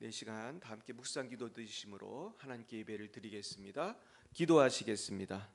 이 시간 다 함께 묵상 기도 드리심으로 하나님께 예배를 드리겠습니다. 기도하시겠습니다.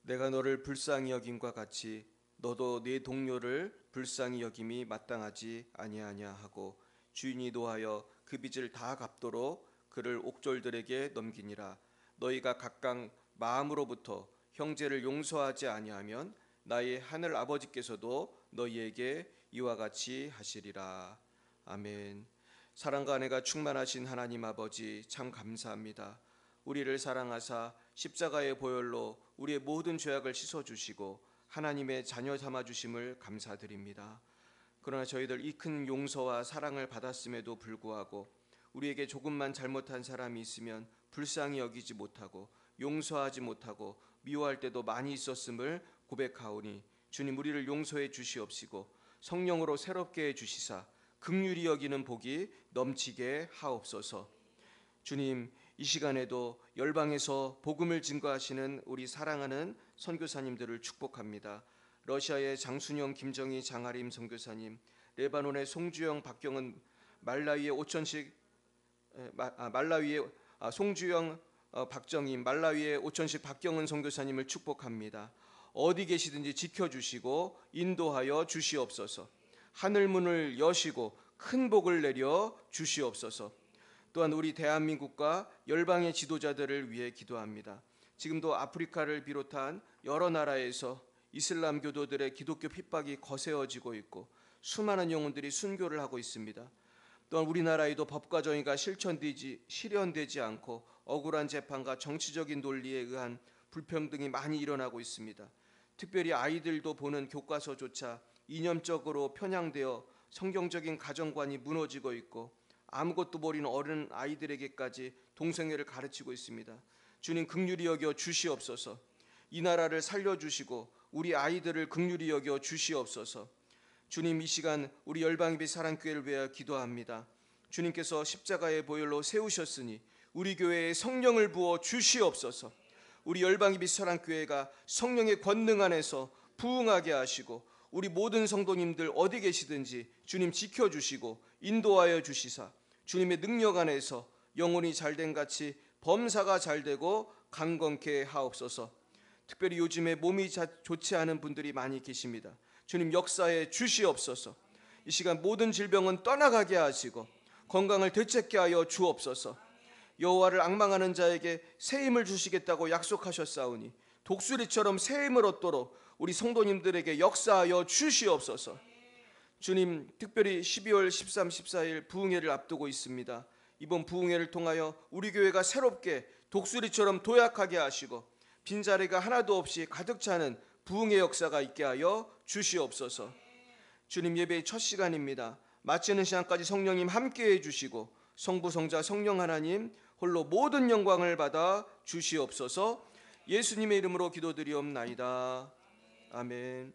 내가 너를 불쌍히 여김과 같이 너도 네 동료를 불쌍히 여김이 마땅하지 아니하냐 하고 주인이 노하여 그 빚을 다 갚도록 그를 옥졸들에게 넘기니라. 너희가 각각 마음으로부터 형제를 용서하지 아니하면 나의 하늘 아버지께서도 너희에게 이와 같이 하시리라. 아멘. 사랑과 은혜가 충만하신 하나님 아버지, 참 감사합니다. 우리를 사랑하사 십자가의 보혈로 우리의 모든 죄악을 씻어주시고 하나님의 자녀 삼아주심을 감사드립니다. 그러나 저희들 이 큰 용서와 사랑을 받았음에도 불구하고 우리에게 조금만 잘못한 사람이 있으면 불쌍히 여기지 못하고 용서하지 못하고 미워할 때도 많이 있었음을 고백하오니 주님, 우리를 용서해 주시옵시고 성령으로 새롭게 해주시사 긍휼히 여기는 복이 넘치게 하옵소서. 주님, 이 시간에도 열방에서 복음을 증거하시는 우리 사랑하는 선교사님들을 축복합니다. 러시아의 장순영, 김정희, 장아림 선교사님, 레바논의 송주영, 박경은, 말라위의 송주영, 박정임, 말라위의 오천식 박경은 선교사님을 축복합니다. 어디 계시든지 지켜주시고 인도하여 주시옵소서. 하늘문을 여시고 큰 복을 내려 주시옵소서. 또한 우리 대한민국과 열방의 지도자들을 위해 기도합니다. 지금도 아프리카를 비롯한 여러 나라에서 이슬람 교도들의 기독교 핍박이 거세어지고 있고 수많은 영혼들이 순교를 하고 있습니다. 또한 우리나라에도 법과 정의가 실현되지 않고 억울한 재판과 정치적인 논리에 의한 불평등이 많이 일어나고 있습니다. 특별히 아이들도 보는 교과서조차 이념적으로 편향되어 성경적인 가정관이 무너지고 있고 아무것도 모르는 어린 아이들에게까지 동성애를 가르치고 있습니다. 주님, 긍휼히 여겨 주시옵소서. 이 나라를 살려주시고 우리 아이들을 긍휼히 여겨 주시옵소서. 주님, 이 시간 우리 열방예배 사랑교회를 위하여 기도합니다. 주님께서 십자가의 보혈로 세우셨으니 우리 교회에 성령을 부어 주시옵소서. 우리 열방예배 사랑교회가 성령의 권능 안에서 부흥하게 하시고 우리 모든 성도님들 어디 계시든지 주님 지켜주시고 인도하여 주시사 주님의 능력 안에서 영혼이 잘된 같이 범사가 잘되고 강건케 하옵소서. 특별히 요즘에 몸이 좋지 않은 분들이 많이 계십니다. 주님, 역사에 주시옵소서. 이 시간 모든 질병은 떠나가게 하시고 건강을 되찾게 하여 주옵소서. 여호와를 앙망하는 자에게 새 힘을 주시겠다고 약속하셨사오니 독수리처럼 새 힘을 얻도록 우리 성도님들에게 역사하여 주시옵소서. 주님, 특별히 12월 13, 14일 부흥회를 앞두고 있습니다. 이번 부흥회를 통하여 우리 교회가 새롭게 독수리처럼 도약하게 하시고 빈자리가 하나도 없이 가득 차는 부흥의 역사가 있게 하여 주시옵소서. 주님, 예배의 첫 시간입니다. 마치는 시간까지 성령님 함께해 주시고 성부, 성자, 성령 하나님 홀로 모든 영광을 받아 주시옵소서. 예수님의 이름으로 기도드리옵나이다. 아멘.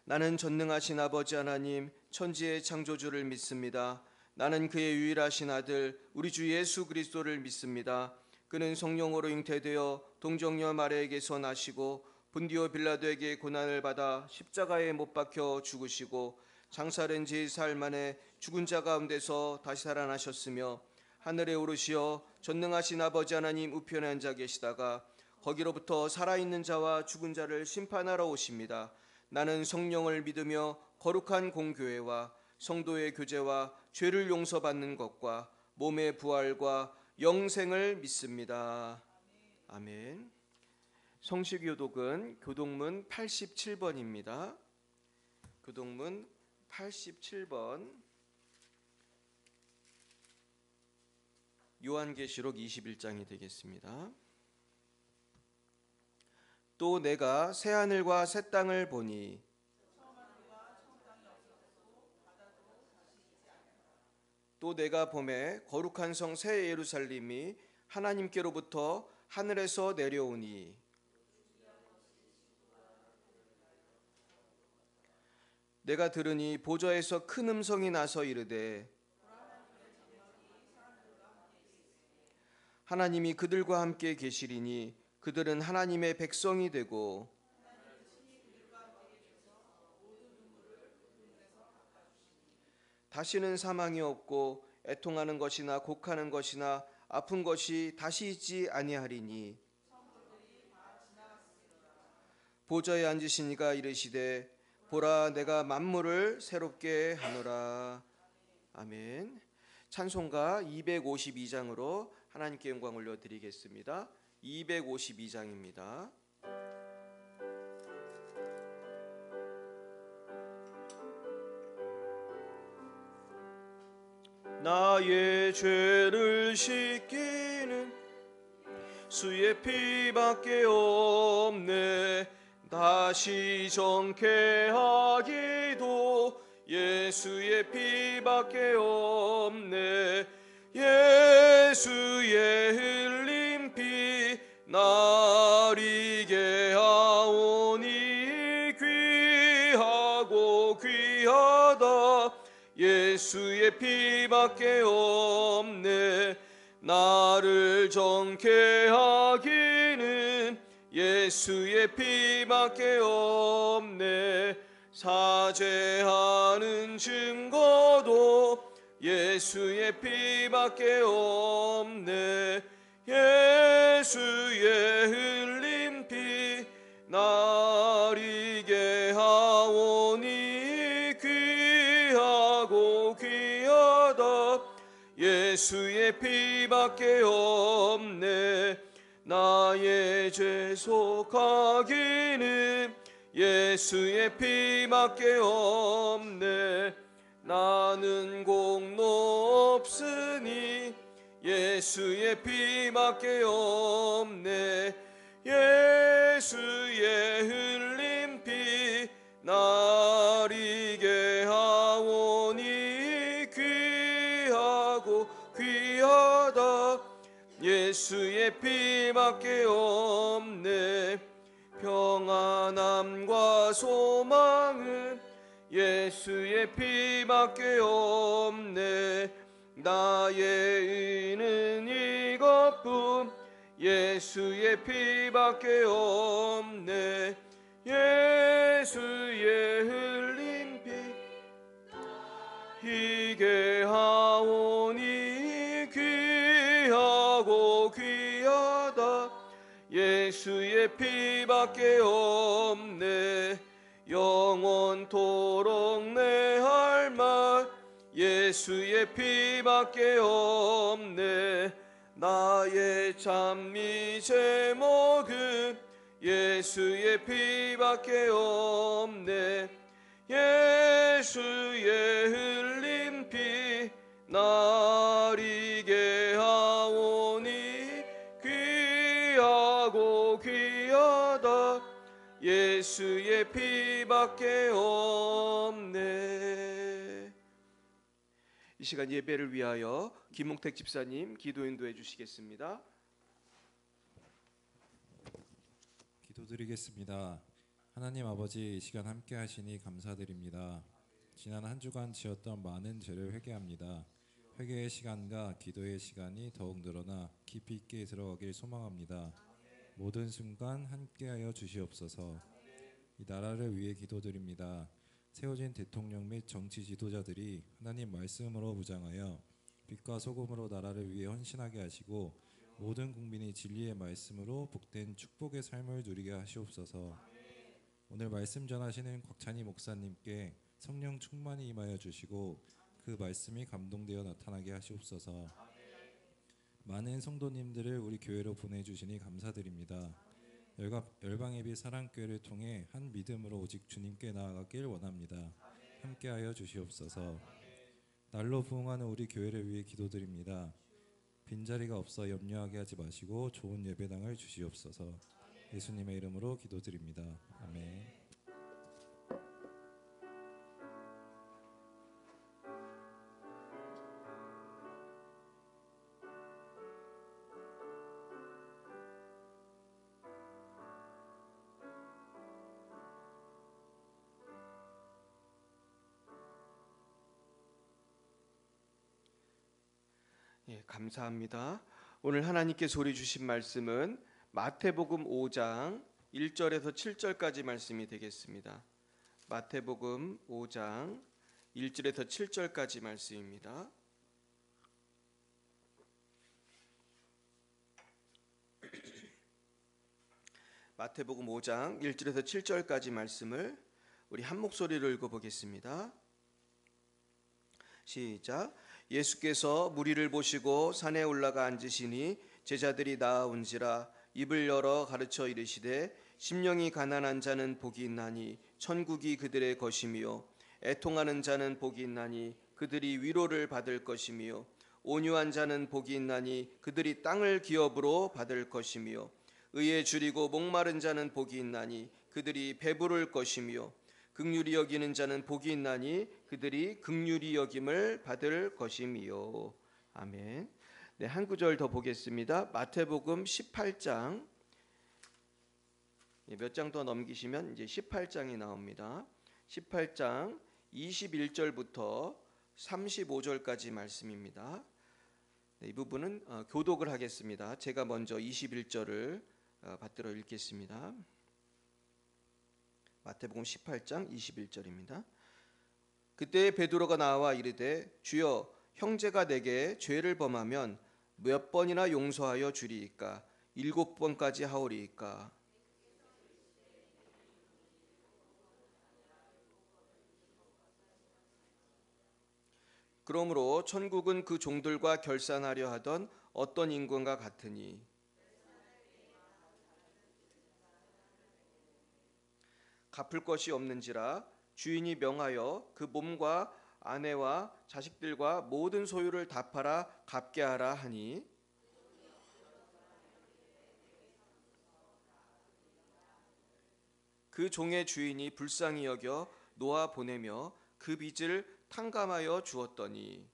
나는 전능하신 아버지 하나님, 천지의 창조주를 믿습니다. 나는 그의 유일하신 아들 우리 주 예수 그리스도를 믿습니다. 그는 성령으로 잉태되어 동정녀 마리아에게서 나시고 본디오 빌라도에게 고난을 받아 십자가에 못 박혀 죽으시고 장사된 제4일 만에 죽은 자 가운데서 다시 살아나셨으며 하늘에 오르시어 전능하신 아버지 하나님 우편에 앉아 계시다가 거기로부터 살아있는 자와 죽은 자를 심판하러 오십니다. 나는 성령을 믿으며 거룩한 공교회와 성도의 교제와 죄를 용서받는 것과 몸의 부활과 영생을 믿습니다. 아멘. 성시교독은 교독문 87번입니다. 교독문 87번. 요한계시록 21장이 되겠습니다. 또 내가 새 하늘과 새 땅을 보니 또 내가 보매 거룩한 성 새 예루살렘이 하나님께로부터 하늘에서 내려오니 내가 들으니 보좌에서 큰 음성이 나서 이르되 하나님이 그들과 함께 계시리니 그들은 하나님의 백성이 되고 다시는 사망이 없고 애통하는 것이나 곡하는 것이나 아픈 것이 다시 있지 아니하리니 보좌에 앉으신 이가 이르시되 보라 내가 만물을 새롭게 하노라. 아멘. 찬송가 252장으로 하나님께 영광 올려드리겠습니다. 252장입니다. 나의 죄를 씻기는 주의 피밖에 없네. 다시 정케하기도 예수의 피밖에 없네. 예수의 흘린 피 나리게 하오니 귀하고 귀하다. 예수의 피밖에 없네. 나를 정케 하기는 예수의 피밖에 없네. 사죄하는 증거도 예수의 피밖에 없네. 예수의 흘린 피 나리게 하오니 귀하고 귀하다. 예수의 피밖에 없네. 나의 죄 속하기는 예수의 피밖에 없네. 나는 공로 없으니 예수의 피밖에 없네. 예수의 흘린 피 나리게 하오니 귀하고 귀하다. 예수의 피밖에 없네. 평안함과 소망은 예수의 피밖에 없네. 나의 의는 이것뿐 예수의 피밖에 없네. 예수의 흘린 피 희게 하오니 귀하고 귀하다. 예수의 피밖에 없네. 영원토록 내 할 말 예수의 피밖에 없네. 나의 찬미 제목은 예수의 피밖에 없네. 예수의 흘린 피 나리게 하오니 귀하고 귀하다. 예수의 피밖에 없네. 이 시간 예배를 위하여 김웅택 집사님 기도 인도해 주시겠습니다. 기도드리겠습니다. 하나님 아버지, 이 시간 함께 하시니 감사드립니다. 지난 한 주간 지었던 많은 죄를 회개합니다. 회개의 시간과 기도의 시간이 더욱 늘어나 깊이 있게 들어가길 소망합니다. 모든 순간 함께하여 주시옵소서. 이 나라를 위해 기도드립니다. 세워진 대통령 및 정치 지도자들이 하나님 말씀으로 무장하여 빛과 소금으로 나라를 위해 헌신하게 하시고 모든 국민이 진리의 말씀으로 복된 축복의 삶을 누리게 하시옵소서. 오늘 말씀 전하시는 곽찬희 목사님께 성령 충만히 임하여 주시고 그 말씀이 감동되어 나타나게 하시옵소서. 많은 성도님들을 우리 교회로 보내주시니 감사드립니다. 열방예비 사랑교회를 통해 한 믿음으로 오직 주님께 나아가길 원합니다. 함께하여 주시옵소서. 날로 부흥하는 우리 교회를 위해 기도드립니다. 빈자리가 없어 염려하게 하지 마시고 좋은 예배당을 주시옵소서. 예수님의 이름으로 기도드립니다. 아멘. 예, 감사합니다. 오늘 하나님께 소리 주신 말씀은 마태복음 5장 1절에서 7절까지 말씀이 되겠습니다. 마태복음 5장 1절에서 7절까지 말씀입니다. 마태복음 5장 1절에서 7절까지 말씀을 우리 한 목소리로 읽어보겠습니다. 시작. 예수께서 무리를 보시고 산에 올라가 앉으시니 제자들이 나아온지라 입을 열어 가르쳐 이르시되 심령이 가난한 자는 복이 있나니 천국이 그들의 것이며 애통하는 자는 복이 있나니 그들이 위로를 받을 것이며 온유한 자는 복이 있나니 그들이 땅을 기업으로 받을 것이며 의에 줄이고 목마른 자는 복이 있나니 그들이 배부를 것이며 긍휼히 여기는 자는 복이 있나니 그들이 긍휼히 여김을 받을 것이미요. 아멘. 네, 한 구절 더 보겠습니다. 마태복음 18장 몇 장 더 넘기시면 이제 18장이 나옵니다. 18장 21절부터 35절까지 말씀입니다. 네, 이 부분은 교독을 하겠습니다. 제가 먼저 21절을 받들어 읽겠습니다. 마태복음 18장 21절입니다. 그때 베드로가 나와 이르되 주여 형제가 내게 죄를 범하면 몇 번이나 용서하여 주리이까 7번까지 하오리이까. 그러므로 천국은 그 종들과 결산하려 하던 어떤 인간과 같으니 갚을 것이 없는지라 주인이 명하여 그 몸과 아내와 자식들과 모든 소유를 다 팔아 갚게 하라 하니 그 종의 주인이 불쌍히 여겨 놓아 보내며 그 빚을 탕감하여 주었더니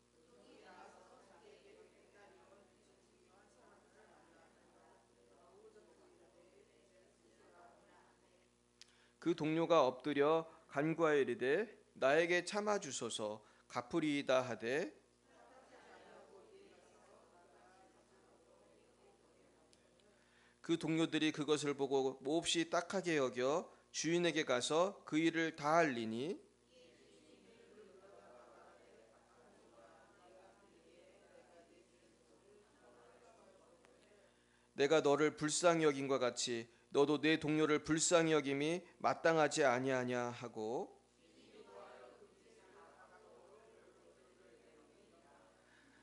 그 동료가 엎드려 간구하여 이르되 나에게 참아 주소서 갚으리이다 하되 그 동료들이 그것을 보고 몹시 딱하게 여겨 주인에게 가서 그 일을 다 알리니 내가 너를 불쌍히 여김과 같이 너도 내 동료를 불쌍히 여김이 마땅하지 아니하냐 하고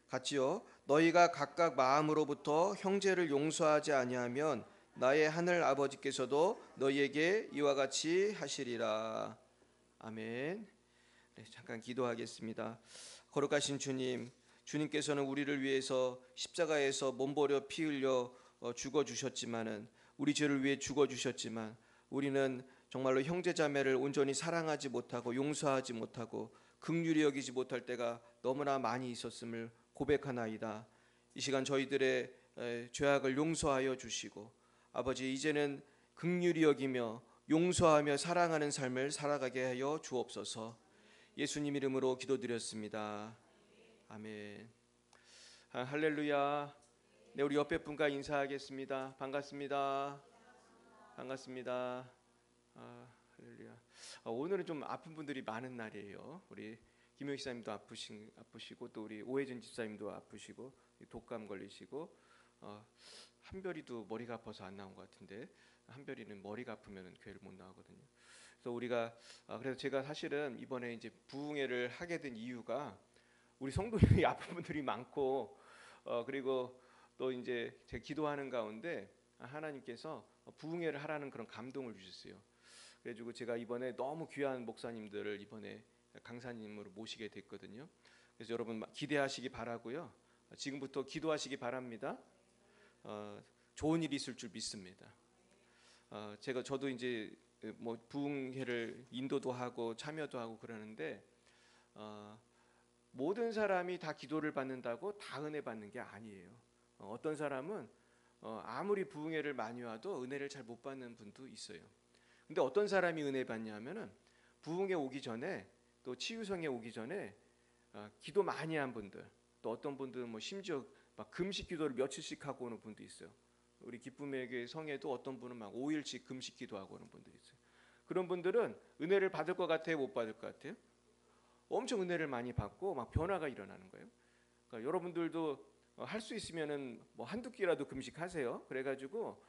같이요 너희가 각각 마음으로부터 형제를 용서하지 아니하면 나의 하늘 아버지께서도 너희에게 이와 같이 하시리라. 아멘. 네, 잠깐 기도하겠습니다. 거룩하신 주님, 주님께서는 우리를 위해서 십자가에서 몸버려 피 흘려 죽어 주셨지만은 우리 죄를 위해 죽어 주셨지만 우리는 정말로 형제자매를 온전히 사랑하지 못하고 용서하지 못하고 긍휼히 여기지 못할 때가 너무나 많이 있었음을 고백하나이다. 이 시간 저희들의 죄악을 용서하여 주시고 아버지 이제는 긍휼히 여기며 용서하며 사랑하는 삶을 살아가게 하여 주옵소서. 예수님 이름으로 기도드렸습니다. 아멘. 할렐루야. 네, 우리 옆에 분과 인사하겠습니다. 반갑습니다. 반갑습니다. 할렐루야. 오늘은 좀 아픈 분들이 많은 날이에요. 우리 김효희 집사님도 아프시고 또 우리 오혜준 집사님도 아프시고 독감 걸리시고 한별이도 머리가 아파서 안 나온 것 같은데 한별이는 머리가 아프면 교회를 못 나오거든요. 그래서 그래서 제가 사실은 이번에 이제 부흥회를 하게 된 이유가 우리 성도들이 아픈 분들이 많고 그리고 또 이제 제가 기도하는 가운데 하나님께서 부흥회를 하라는 그런 감동을 주셨어요. 그래가지고 제가 이번에 너무 귀한 목사님들을 이번에 강사님으로 모시게 됐거든요. 그래서 여러분 기대하시기 바라고요. 지금부터 기도하시기 바랍니다. 좋은 일이 있을 줄 믿습니다. 저도 이제 뭐 부흥회를 인도도 하고 참여도 하고 그러는데 모든 사람이 다 기도를 받는다고 다 은혜 받는 게 아니에요. 어떤 사람은 아무리 부흥회를 많이 와도 은혜를 잘 못 받는 분도 있어요. 근데 어떤 사람이 은혜 받냐면은 부흥회 오기 전에 또 치유성에 오기 전에 기도 많이 한 분들, 또 어떤 분들은 뭐 심지어 막 금식 기도를 며칠씩 하고 오는 분도 있어요. 우리 기쁨의 교회 성에도 어떤 분은 막 5일씩 금식 기도하고 오는 분들이 있어요. 그런 분들은 은혜를 받을 것 같아요, 못 받을 것 같아요? 엄청 은혜를 많이 받고 막 변화가 일어나는 거예요. 그러니까 여러분들도 할 수 있으면은 뭐 한두 끼라도 금식하세요. 그래가지고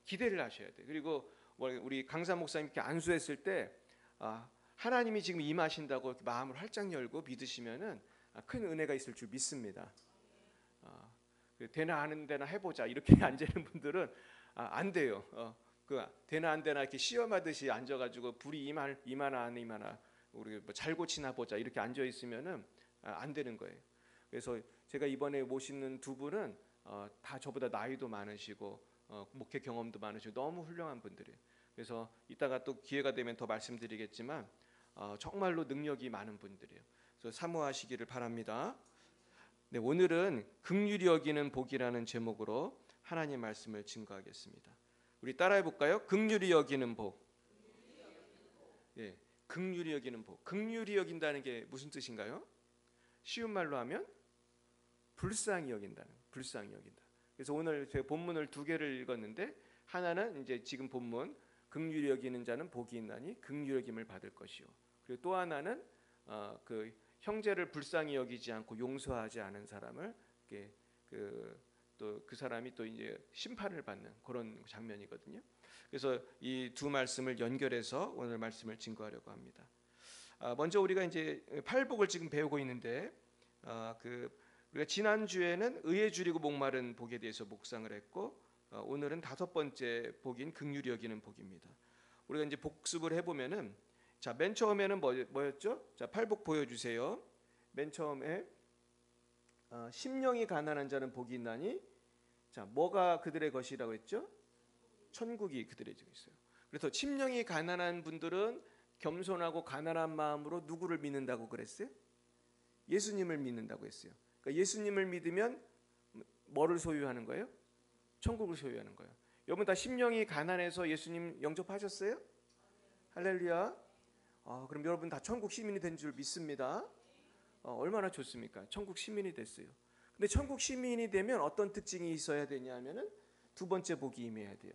기대를 하셔야 돼요. 그리고 우리 강사 목사님께 안수했을 때 하나님이 지금 임하신다고 이렇게 마음을 활짝 열고 믿으시면은 큰 은혜가 있을 줄 믿습니다. 되나 안 되나 해보자 이렇게 앉는 분들은 안 돼요. 되나 안 되나 이렇게 시험하듯이 앉아가지고 불이 임하나 안 임하나 우리 뭐 잘 고치나 보자 이렇게 앉아 있으면은 안 되는 거예요. 그래서 제가 이번에 모시는 두 분은 다 저보다 나이도 많으시고 목회 경험도 많으시고 너무 훌륭한 분들이에요. 그래서 이따가 또 기회가 되면 더 말씀드리겠지만 정말로 능력이 많은 분들이에요. 그래서 사모하시기를 바랍니다. 네, 오늘은 긍휼히 여기는 복이라는 제목으로 하나님 말씀을 증거하겠습니다. 우리 따라해 볼까요? 긍휼히 여기는 복. 예, 긍휼히 여기는 복. 긍휼히 여긴다는 게 무슨 뜻인가요? 쉬운 말로 하면 불쌍히 여긴다는. 불쌍히 여긴다. 그래서 오늘 제 본문을 두 개를 읽었는데 하나는 이제 지금 본문 긍휼히 여기는 자는 복이 있나니 긍휼히 여김을 받을 것이요. 그리고 또 하나는 그 형제를 불쌍히 여기지 않고 용서하지 않은 사람을 또 그 사람이 또 이제 심판을 받는 그런 장면이거든요. 그래서 이 두 말씀을 연결해서 오늘 말씀을 증거하려고 합니다. 먼저 우리가 이제 팔복을 지금 배우고 있는데 우리가 지난 주에는 의에 줄이고 목마른 복에 대해서 묵상을 했고 오늘은 다섯 번째 복인 긍휼히 여기는 복입니다. 우리가 이제 복습을 해보면은 자, 맨 처음에는 뭐였죠? 자, 팔복 보여주세요. 맨 처음에 심령이 가난한 자는 복이 있나니, 자, 뭐가 그들의 것이라고 했죠? 천국이 그들의 것이 있어요. 그래서 심령이 가난한 분들은 겸손하고 가난한 마음으로 누구를 믿는다고 그랬어요? 예수님을 믿는다고 했어요. 그러니까 예수님을 믿으면 뭐를 소유하는 거예요? 천국을 소유하는 거예요. 여러분 다 심령이 가난해서 예수님 영접하셨어요? 할렐루야. 그럼 여러분 다 천국 시민이 된 줄 믿습니다. 얼마나 좋습니까? 천국 시민이 됐어요. 근데 천국 시민이 되면 어떤 특징이 있어야 되냐면은 두 번째 복이 임해야 돼요.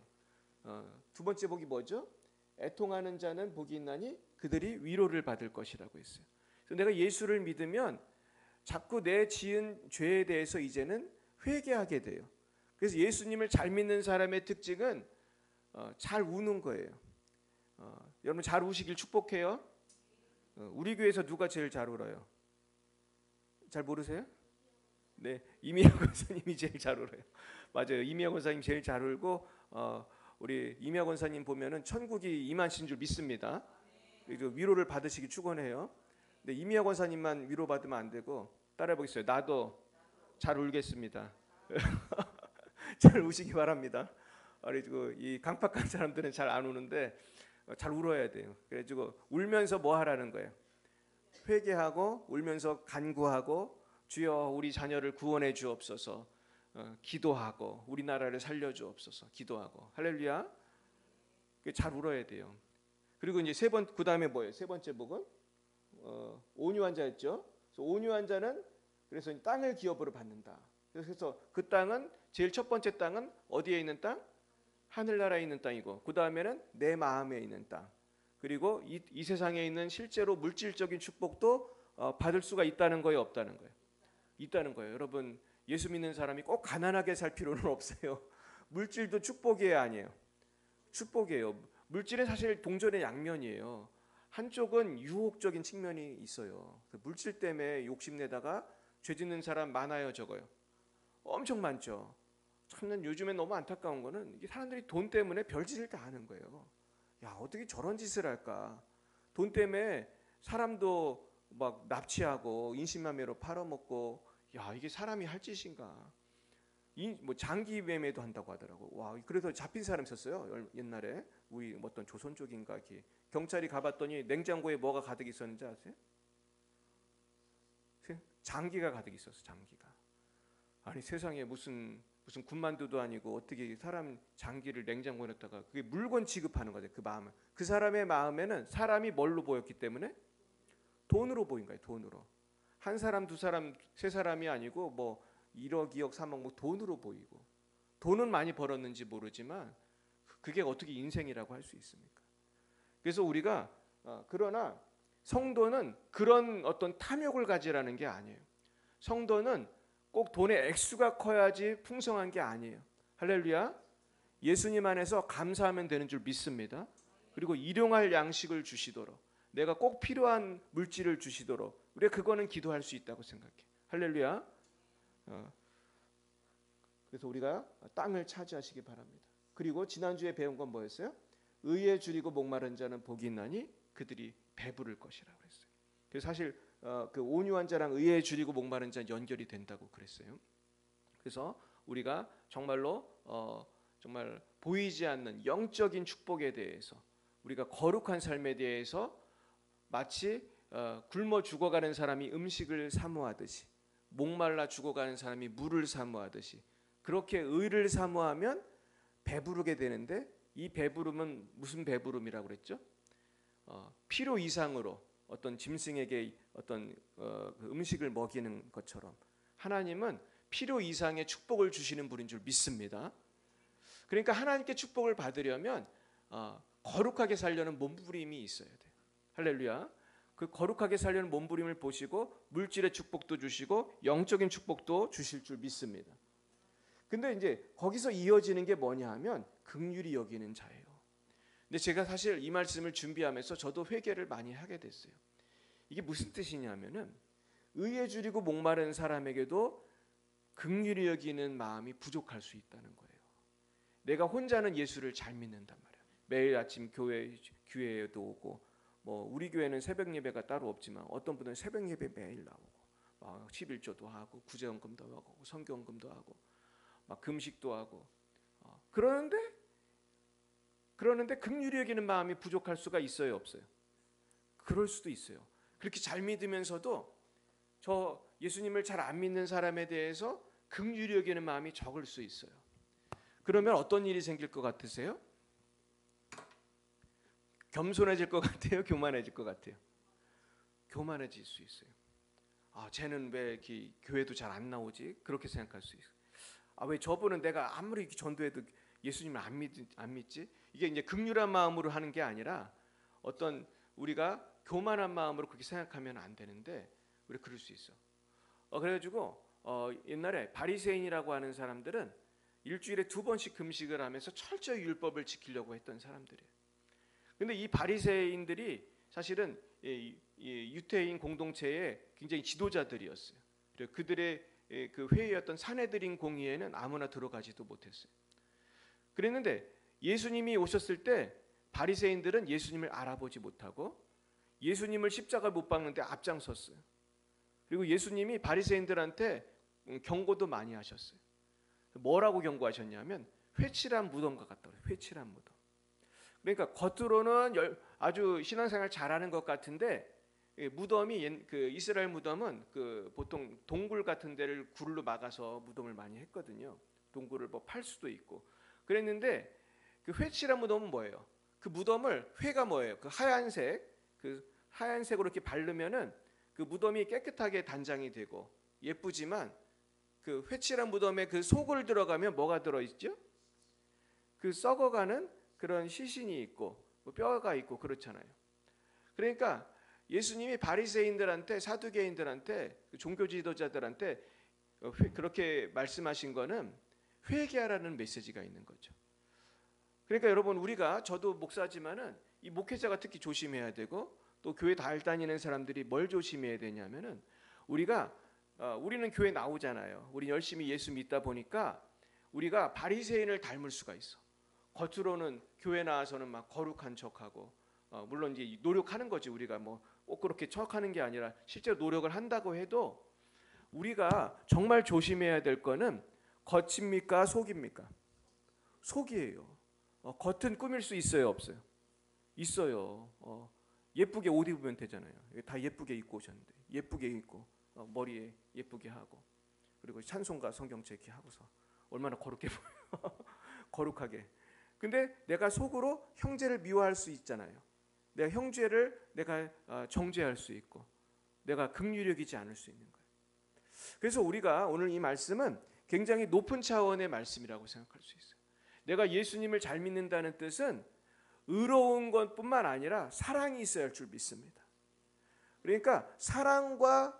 두 번째 복이 뭐죠? 애통하는 자는 복이 있나니 그들이 위로를 받을 것이라고 했어요. 그래서 내가 예수를 믿으면 자꾸 내 지은 죄에 대해서 이제는 회개하게 돼요. 그래서 예수님을 잘 믿는 사람의 특징은 잘 우는 거예요. 여러분 잘 우시길 축복해요. 우리 교회에서 누가 제일 잘 울어요? 잘 모르세요? 네, 이미영 권사님이 제일 잘 울어요. 맞아요. 이미영 권사님 제일 잘 울고 우리 이미영 권사님 보면은 천국이 임하신 줄 믿습니다. 위로를 받으시기 축원해요. 근데 이미영 권사님만 위로 받으면 안 되고 따라해 보겠어요. 나도 잘 울겠습니다. 잘 우시기 바랍니다. 그리고 이 강팍한 사람들은 잘 안 우는데 잘 울어야 돼요. 그래가지고 울면서 뭐 하라는 거예요? 회개하고 울면서 간구하고 주여 우리 자녀를 구원해 주옵소서. 기도하고 우리나라를 살려 주옵소서. 기도하고 할렐루야. 잘 울어야 돼요. 그리고 이제 그 다음에 뭐예요? 세 번째 복은 온유한 자였죠. 그래서 온유한 자는 그래서 땅을 기업으로 받는다. 그래서 그 땅은 제일 첫 번째 땅은 어디에 있는 땅? 하늘나라에 있는 땅이고 그 다음에는 내 마음에 있는 땅. 그리고 이 세상에 있는 실제로 물질적인 축복도 받을 수가 있다는 거예요, 없다는 거예요? 있다는 거예요. 여러분 예수 믿는 사람이 꼭 가난하게 살 필요는 없어요. 물질도 축복이에요, 아니에요? 축복이에요. 물질은 사실 동전의 양면이에요. 한쪽은 유혹적인 측면이 있어요. 물질 때문에 욕심내다가 죄 짓는 사람 많아요, 적어요? 엄청 많죠. 참 요즘에 너무 안타까운 거는 이게 사람들이 돈 때문에 별짓을 다 하는 거예요. 야, 어떻게 저런 짓을 할까? 돈 때문에 사람도 막 납치하고 인신매매로 팔아먹고 야, 이게 사람이 할 짓인가? 뭐 장기 매매도 한다고 하더라고. 와, 그래서 잡힌 사람 있었어요. 옛날에 우리 어떤 조선 쪽인가 이렇게 경찰이 가봤더니 냉장고에 뭐가 가득 있었는지 아세요? 장기가 가득 있었어. 장기가. 아니 세상에 무슨 군만두도 아니고 어떻게 사람 장기를 냉장고에 넣다가 그게 물건 취급하는 거죠. 그 마음은 그 사람의 마음에는 사람이 뭘로 보였기 때문에 돈으로 보인 거예요. 돈으로. 한 사람, 두 사람, 세 사람이 아니고 뭐 1억, 2억, 3억 뭐 돈으로 보이고 돈은 많이 벌었는지 모르지만 그게 어떻게 인생이라고 할 수 있습니까? 그래서 우리가 그러나 성도는 그런 어떤 탐욕을 가지라는 게 아니에요. 성도는 꼭 돈의 액수가 커야지 풍성한 게 아니에요. 할렐루야. 예수님 안에서 감사하면 되는 줄 믿습니다. 그리고 일용할 양식을 주시도록 내가 꼭 필요한 물질을 주시도록 우리가 그거는 기도할 수 있다고 생각해. 할렐루야. 그래서 우리가 땅을 차지하시기 바랍니다. 그리고 지난주에 배운 건 뭐였어요? 의에 줄이고 목마른 자는 복이 있나니 그들이 배부를 것이라고 그랬어요. 그래서 사실 그 온유한 자랑 의에 줄이고 목마른 자 연결이 된다고 그랬어요. 그래서 우리가 정말로 정말 보이지 않는 영적인 축복에 대해서 우리가 거룩한 삶에 대해서 마치 굶어 죽어가는 사람이 음식을 사모하듯이 목말라 죽어가는 사람이 물을 사모하듯이 그렇게 의를 사모하면 배부르게 되는데 이 배부름은 무슨 배부름이라고 그랬죠? 필요 이상으로 어떤 짐승에게 어떤 그 음식을 먹이는 것처럼 하나님은 필요 이상의 축복을 주시는 분인 줄 믿습니다. 그러니까 하나님께 축복을 받으려면 거룩하게 살려는 몸부림이 있어야 돼요. 할렐루야. 그 거룩하게 살려는 몸부림을 보시고 물질의 축복도 주시고 영적인 축복도 주실 줄 믿습니다. 근데 이제 거기서 이어지는 게 뭐냐 하면 긍휼히 여기는 자예요. 근데 제가 사실 이 말씀을 준비하면서 저도 회개를 많이 하게 됐어요. 이게 무슨 뜻이냐면은 의에 줄이고 목마른 사람에게도 긍휼히 여기는 마음이 부족할 수 있다는 거예요. 내가 혼자는 예수를 잘 믿는단 말이야. 매일 아침 교회에도 오고 뭐 우리 교회는 새벽 예배가 따로 없지만 어떤 분은 새벽 예배 매일 나오고 막 11조도 하고 구제헌금도 하고 선교헌금도 하고 막 금식도 하고 그러는데 긍휼히 여기는 마음이 부족할 수가 있어요, 없어요? 그럴 수도 있어요. 그렇게 잘 믿으면서도 저 예수님을 잘 안 믿는 사람에 대해서 긍휼히 여기는 마음이 적을 수 있어요. 그러면 어떤 일이 생길 것 같으세요? 겸손해질 것 같아요? 교만해질 것 같아요? 교만해질 수 있어요. 쟤는 왜 이렇게 교회도 잘 안 나오지? 그렇게 생각할 수 있어요. 왜 저분은 내가 아무리 전도해도 예수님을 안 믿지? 이게 이제 긍휼한 마음으로 하는 게 아니라 어떤 우리가 교만한 마음으로 그렇게 생각하면 안 되는데 우리 그럴 수 있어. 그래가지고 옛날에 바리새인이라고 하는 사람들은 일주일에 2번씩 금식을 하면서 철저히 율법을 지키려고 했던 사람들이에요. 근데 이 바리새인들이 사실은 유대인 공동체의 굉장히 지도자들이었어요. 그리고 그들의 그 회의였던 산헤드린 공의회는 아무나 들어가지도 못했어요. 그랬는데 예수님이 오셨을 때 바리새인들은 예수님을 알아보지 못하고 예수님을 십자가 못 박는데 앞장섰어요. 그리고 예수님이 바리새인들한테 경고도 많이 하셨어요. 뭐라고 경고하셨냐면 회칠한 무덤과 같다고. 회칠한 무덤. 그러니까 겉으로는 아주 신앙생활 잘하는 것 같은데 무덤이 그 이스라엘 무덤은 그 보통 동굴 같은 데를 굴로 막아서 무덤을 많이 했거든요. 동굴을 뭐 팔 수도 있고 그랬는데 그 회칠한 무덤은 뭐예요? 그 무덤을 회가 뭐예요? 그 하얀색으로 이렇게 바르면은 그 무덤이 깨끗하게 단장이 되고 예쁘지만 그 회칠한 무덤에 그 속을 들어가면 뭐가 들어 있죠? 그 썩어가는 그런 시신이 있고 뭐 뼈가 있고 그렇잖아요. 그러니까 예수님이 바리새인들한테 사두개인들한테 종교 지도자들한테 그렇게 말씀하신 거는 회개하라는 메시지가 있는 거죠. 그러니까 여러분 우리가 저도 목사지만은 이 목회자가 특히 조심해야 되고 또 교회 잘 다니는 사람들이 뭘 조심해야 되냐면은 우리는 교회 나오잖아요. 우리 열심히 예수 믿다 보니까 우리가 바리새인을 닮을 수가 있어. 겉으로는 교회 나와서는 막 거룩한 척하고 물론 이제 노력하는 거지 우리가 뭐 꼭 그렇게 척하는 게 아니라 실제로 노력을 한다고 해도 우리가 정말 조심해야 될 거는 겉입니까 속입니까? 속이에요. 겉은 꾸밀 수 있어요 없어요? 있어요. 예쁘게 옷 입으면 되잖아요. 다 예쁘게 입고 오셨는데 예쁘게 입고 머리에 예쁘게 하고 그리고 찬송가 성경책 이렇게 하고서 얼마나 거룩해 보여요. 거룩하게. 근데 내가 속으로 형제를 미워할 수 있잖아요. 내가 형제를 내가 정죄할 수 있고 내가 긍휼히 여기지 않을 수 있는 거예요. 그래서 우리가 오늘 이 말씀은 굉장히 높은 차원의 말씀이라고 생각할 수 있어요. 내가 예수님을 잘 믿는다는 뜻은 의로운 것뿐만 아니라 사랑이 있어야 할 줄 믿습니다. 그러니까 사랑과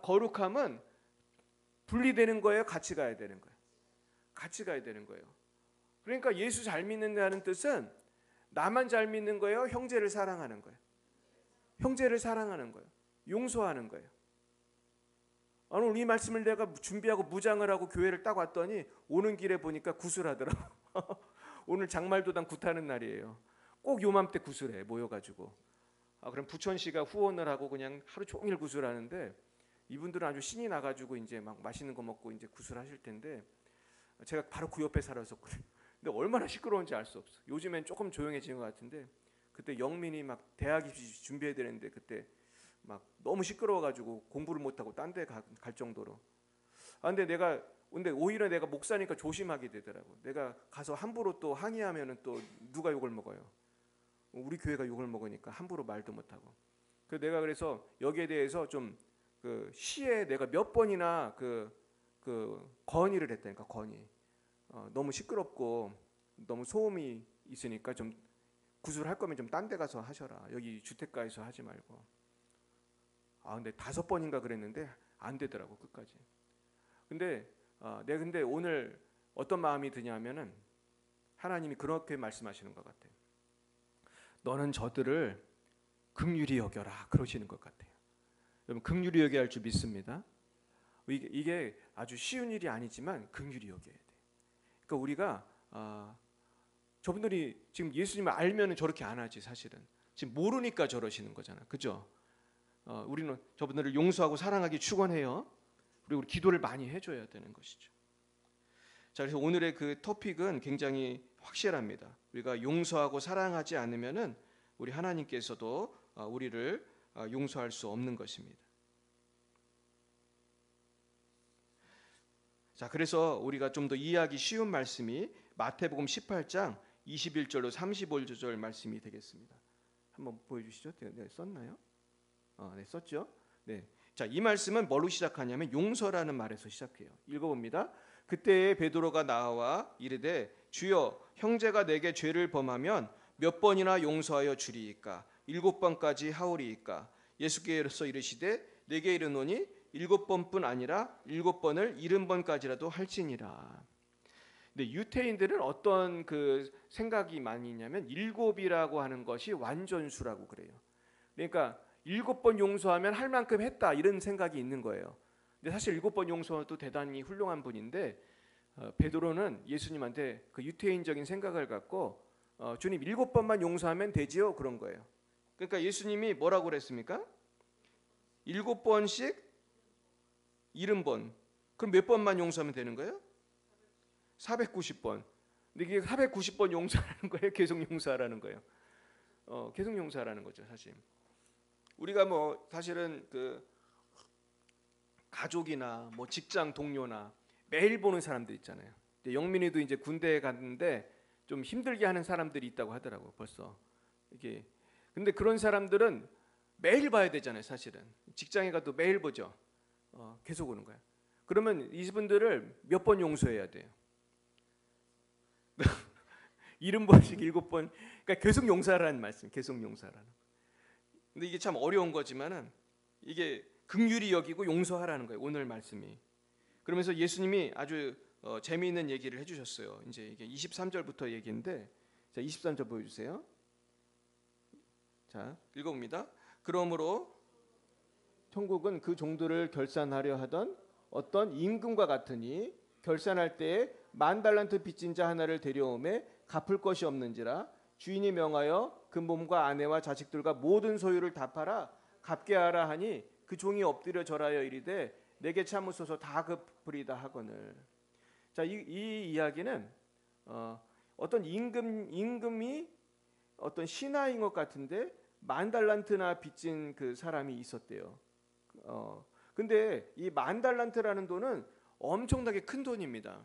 거룩함은 분리되는 거예요? 같이 가야 되는 거예요? 같이 가야 되는 거예요. 그러니까 예수 잘 믿는다는 뜻은 나만 잘 믿는 거예요? 형제를 사랑하는 거예요? 형제를 사랑하는 거예요. 용서하는 거예요. 오늘 이 말씀을 내가 준비하고 무장을 하고 교회를 딱 왔더니 오는 길에 보니까 구슬하더라고. 오늘 장말도당 굿하는 날이에요. 꼭 요맘때 구슬해 모여가지고. 그럼 부천시가 후원을 하고 그냥 하루 종일 구슬하는데 이분들은 아주 신이 나가지고 이제 막 맛있는 거 먹고 이제 구슬하실 텐데 제가 바로 그 옆에 살아서 그래요. 근데 얼마나 시끄러운지 알 수 없어. 요즘엔 조금 조용해진 것 같은데 그때 영민이 막 대학 입시 준비해야 되는데 그때 막 너무 시끄러워가지고 공부를 못하고 딴 데 갈 정도로. 근데 오히려 내가 목사니까 조심하게 되더라고. 내가 가서 함부로 또 항의하면은 또 누가 욕을 먹어요. 우리 교회가 욕을 먹으니까 함부로 말도 못하고. 내가 그래서 여기에 대해서 좀 그 시에 내가 몇 번이나 그 건의를 했다니까 건의. 너무 시끄럽고 너무 소음이 있으니까 좀 구술할 거면 좀 딴 데 가서 하셔라. 여기 주택가에서 하지 말고. 근데 5번인가 그랬는데 안 되더라고 끝까지. 근데 내가 오늘 어떤 마음이 드냐면은 하나님이 그렇게 말씀하시는 것 같아요. 너는 저들을 긍휼히 여겨라 그러시는 것 같아요. 여러분 긍휼히 여겨야 할 줄 믿습니다. 이게 아주 쉬운 일이 아니지만 긍휼히 여겨야 돼. 그러니까 우리가 저분들이 지금 예수님을 알면은 저렇게 안 하지 사실은. 지금 모르니까 저러시는 거잖아, 그죠? 우리는 저분들을 용서하고 사랑하기 축원해요. 그리고 우리 기도를 많이 해줘야 되는 것이죠. 자, 그래서 오늘의 그 토픽은 굉장히 확실합니다. 우리가 용서하고 사랑하지 않으면은 우리 하나님께서도 우리를 용서할 수 없는 것입니다. 자, 그래서 우리가 좀 더 이해하기 쉬운 말씀이 마태복음 18장 21절로 35절 말씀이 되겠습니다. 한번 보여주시죠. 네, 썼나요? 네, 썼죠. 네. 자, 이 말씀은 뭘로 시작하냐면 용서라는 말에서 시작해요. 읽어봅니다. 그때 베드로가 나와 이르되 주여 형제가 내게 죄를 범하면 몇 번이나 용서하여 주리이까 7번까지 하오리이까 예수께서 이르시되 내게 이르노니 7번뿐 아니라 7번을 70번까지라도 할지니라. 근데 유태인들은 어떤 그 생각이 많이 있냐면 7이라고 하는 것이 완전수라고 그래요. 그러니까 7번 용서하면 할 만큼 했다 이런 생각이 있는 거예요. 근데 사실 7번 용서도 대단히 훌륭한 분인데 베드로는 예수님한테 그 유태인적인 생각을 갖고 주님 7번만 용서하면 되지요 그런 거예요. 그러니까 예수님이 뭐라고 그랬습니까? 7번씩 70번. 그럼 몇 번만 용서하면 되는 거예요? 490번. 근데 이게 490번 용서하라는 거예요? 계속 용서하라는 거예요? 계속 용서하라는 거죠 사실. 우리가 뭐 사실은 그 가족이나 뭐 직장 동료나 매일 보는 사람들 있잖아요. 영민이도 이제 군대에 갔는데 좀 힘들게 하는 사람들이 있다고 하더라고 벌써. 이게 근데 그런 사람들은 매일 봐야 되잖아요 사실은. 직장에 가도 매일 보죠. 계속 오는 거야. 그러면 이분들을 몇 번 용서해야 돼요? 70번씩 7번. 그러니까 계속 용서하라는 말씀. 계속 용서하라는. 근데 이게 참 어려운 거지만은 이게 긍휼히 여기고 용서하라는 거예요. 오늘 말씀이. 그러면서 예수님이 아주 재미있는 얘기를 해주셨어요. 이제 이게 23절부터 얘기인데, 자 23절 보여주세요. 자 읽어봅니다. 그러므로 천국은 그 종들을 결산하려 하던 어떤 임금과 같으니 결산할 때에 10,000달란트 빚진 자 하나를 데려오매 갚을 것이 없는지라 주인이 명하여 그 몸과 아내와 자식들과 모든 소유를 다 팔아 갚게 하라 하니 그 종이 엎드려 절하여 이르되 내게 참으소서 다 갚으리다 하거늘. 자, 이 이야기는 어떤 임금이 어떤 신하인 것 같은데 10,000달란트나 빚진 그 사람이 있었대요. 근데 이 10,000달란트라는 돈은 엄청나게 큰 돈입니다.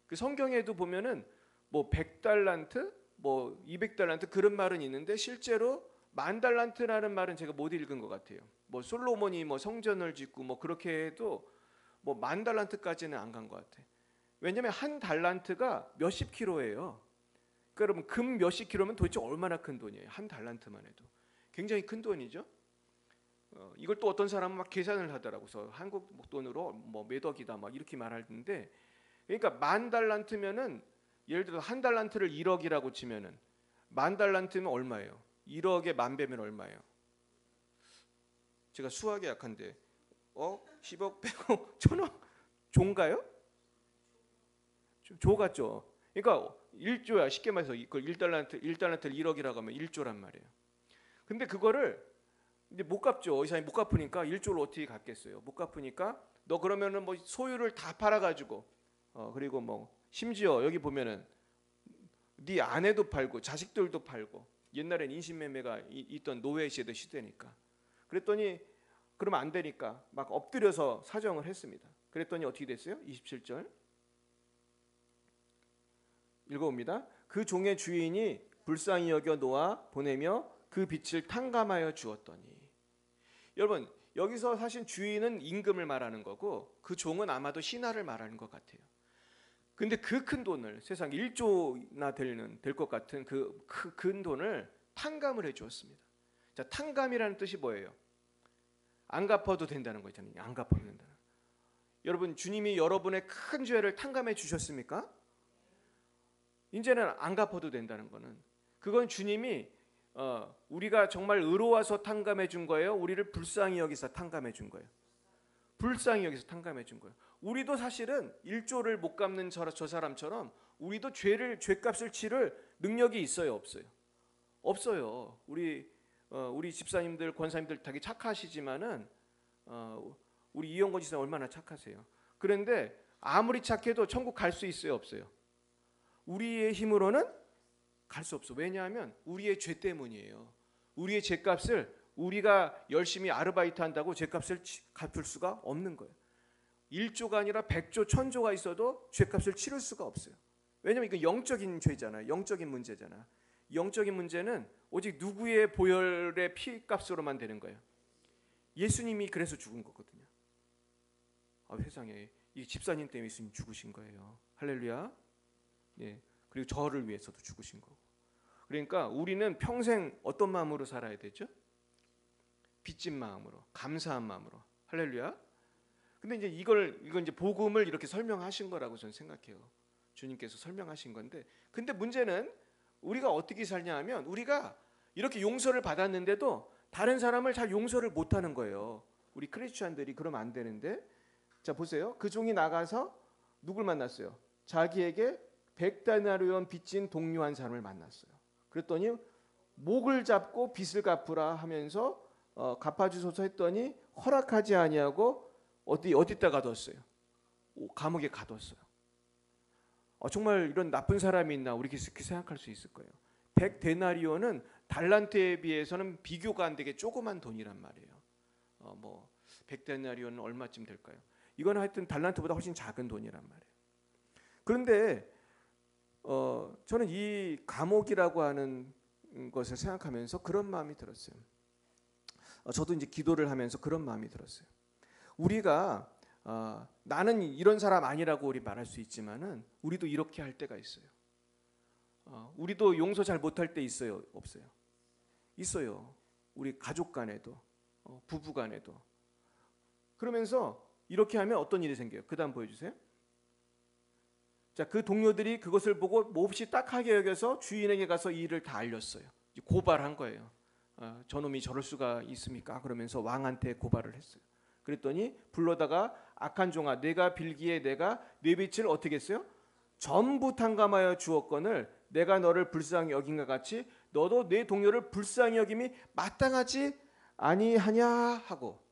그 성경에도 보면은 뭐 100달란트, 뭐 200달란트 그런 말은 있는데 실제로 10,000달란트라는 말은 제가 못 읽은 것 같아요. 뭐 솔로몬이 뭐 성전을 짓고 뭐 그렇게 해도 뭐 10,000달란트까지는 안 간 것 같아. 왜냐면 한 달란트가 몇십 킬로예요. 그러면 금 몇십 킬로면 도대체 얼마나 큰 돈이에요? 한 달란트만 해도 굉장히 큰 돈이죠. 이걸 또 어떤 사람은 막 계산을 하더라고요. 그래서 한국 돈으로 뭐 몇 억이다 막 이렇게 말하는데, 그러니까 10,000달란트면은 예를 들어 한 달란트를 1억이라고 치면은 10,000달란트면 얼마예요? 1억에 10,000배면 얼마예요? 제가 수학이 약한데 10억, 100억, 1,000억 조인가요? 조 같죠. 그러니까 1조야. 쉽게 말해서 이걸 1달란트를 1억이라고 하면 1조란 말이에요. 근데 그거를 이제 못 갚죠. 이 사람이 못 갚으니까 1조를 어떻게 갚겠어요? 못 갚으니까 너 그러면은 뭐 소유를 다 팔아가지고 그리고 뭐 심지어 여기 보면은 네 아내도 팔고 자식들도 팔고, 옛날엔 인신매매가 있던 노예 시대니까. 그랬더니 그러면 안 되니까 막 엎드려서 사정을 했습니다. 그랬더니 어떻게 됐어요? 27절 읽어봅니다. 그 종의 주인이 불쌍히 여겨 놓아 보내며 그 빚을 탕감하여 주었더니. 여러분, 여기서 사실 주인은 임금을 말하는 거고 그 종은 아마도 신하를 말하는 것 같아요. 근데 그 큰 돈을, 세상 1조나 될 것 같은 그 큰 돈을 탕감을 해 주었습니다. 자, 탕감이라는 뜻이 뭐예요? 안 갚아도 된다는 거 있잖아요. 안 갚아도 된다. 여러분, 주님이 여러분의 큰 죄를 탕감해 주셨습니까? 이제는 안 갚아도 된다는 거는, 그건 주님이 우리가 정말 의로워서 탕감해 준 거예요? 우리를 불쌍히 여기서 탕감해 준 거예요? 불쌍히 여기서 탕감해 준 거예요. 우리도 사실은 1조를 못 갚는 저 사람처럼 우리도 죄값을 치를 능력이 있어요, 없어요? 없어요. 우리 집사님들, 권사님들 되게 착하시지만은 우리 이영건 지사 얼마나 착하세요. 그런데 아무리 착해도 천국 갈 수 있어요, 없어요? 우리의 힘으로는 갈 수 없어. 왜냐하면 우리의 죄 때문이에요. 우리의 죄값을 우리가 열심히 아르바이트 한다고 죄값을 갚을 수가 없는 거예요. 1조가 아니라 100조, 1000조가 있어도 죄값을 치를 수가 없어요. 왜냐하면 이거 영적인 죄잖아요. 영적인 문제잖아. 영적인 문제는 오직 누구의 보혈의 피값으로만 되는 거예요. 예수님이 그래서 죽은 거거든요. 세상에, 이 집사님 때문에 예수님 죽으신 거예요. 할렐루야. 예. 그리고 저를 위해서도 죽으신 거고. 그러니까 우리는 평생 어떤 마음으로 살아야 되죠? 빚진 마음으로, 감사한 마음으로. 할렐루야. 근데 이제 이건 이제 복음을 이렇게 설명하신 거라고 저는 생각해요. 주님께서 설명하신 건데, 근데 문제는 우리가 어떻게 살냐 하면, 우리가 이렇게 용서를 받았는데도 다른 사람을 잘 용서를 못 하는 거예요. 우리 크리스천들이 그러면 안 되는데. 자, 보세요. 그 종이 나가서 누굴 만났어요? 자기에게 100데나리온 빚진 동료 한 사람을 만났어요. 그랬더니 목을 잡고 빚을 갚으라 하면서 갚아주소서 했더니 허락하지 아니하고 어디다 가뒀어요? 감옥에 가뒀어요. 정말 이런 나쁜 사람이 있나, 우리 그렇게 생각할 수 있을 거예요. 100데나리온은 달란트에 비해서는 비교가 안 되게 조그만 돈이란 말이에요. 100데나리온은 얼마쯤 될까요? 이건 하여튼 달란트보다 훨씬 작은 돈이란 말이에요. 그런데 저는 이 감옥이라고 하는 것을 생각하면서 그런 마음이 들었어요. 저도 이제 기도를 하면서 그런 마음이 들었어요. 우리가 나는 이런 사람 아니라고 우리 말할 수 있지만은 우리도 이렇게 할 때가 있어요. 우리도 용서 잘 못할 때 있어요, 없어요? 있어요. 우리 가족 간에도, 부부 간에도. 그러면서 이렇게 하면 어떤 일이 생겨요? 그 다음 보여주세요. 자, 그 동료들이 그것을 보고 몹시 딱하게 여겨서 주인에게 가서 이 일을 다 알렸어요. 고발한 거예요. 저놈이 저럴 수가 있습니까? 그러면서 왕한테 고발을 했어요. 그랬더니 불러다가 악한 종아, 내가 빌기에 내가 네 빚을 어떻게 했어요? 전부 탕감하여 주었거늘 내가 너를 불쌍히 여긴과 같이 너도 내 동료를 불쌍히 여김이 마땅하지 아니하냐 하고.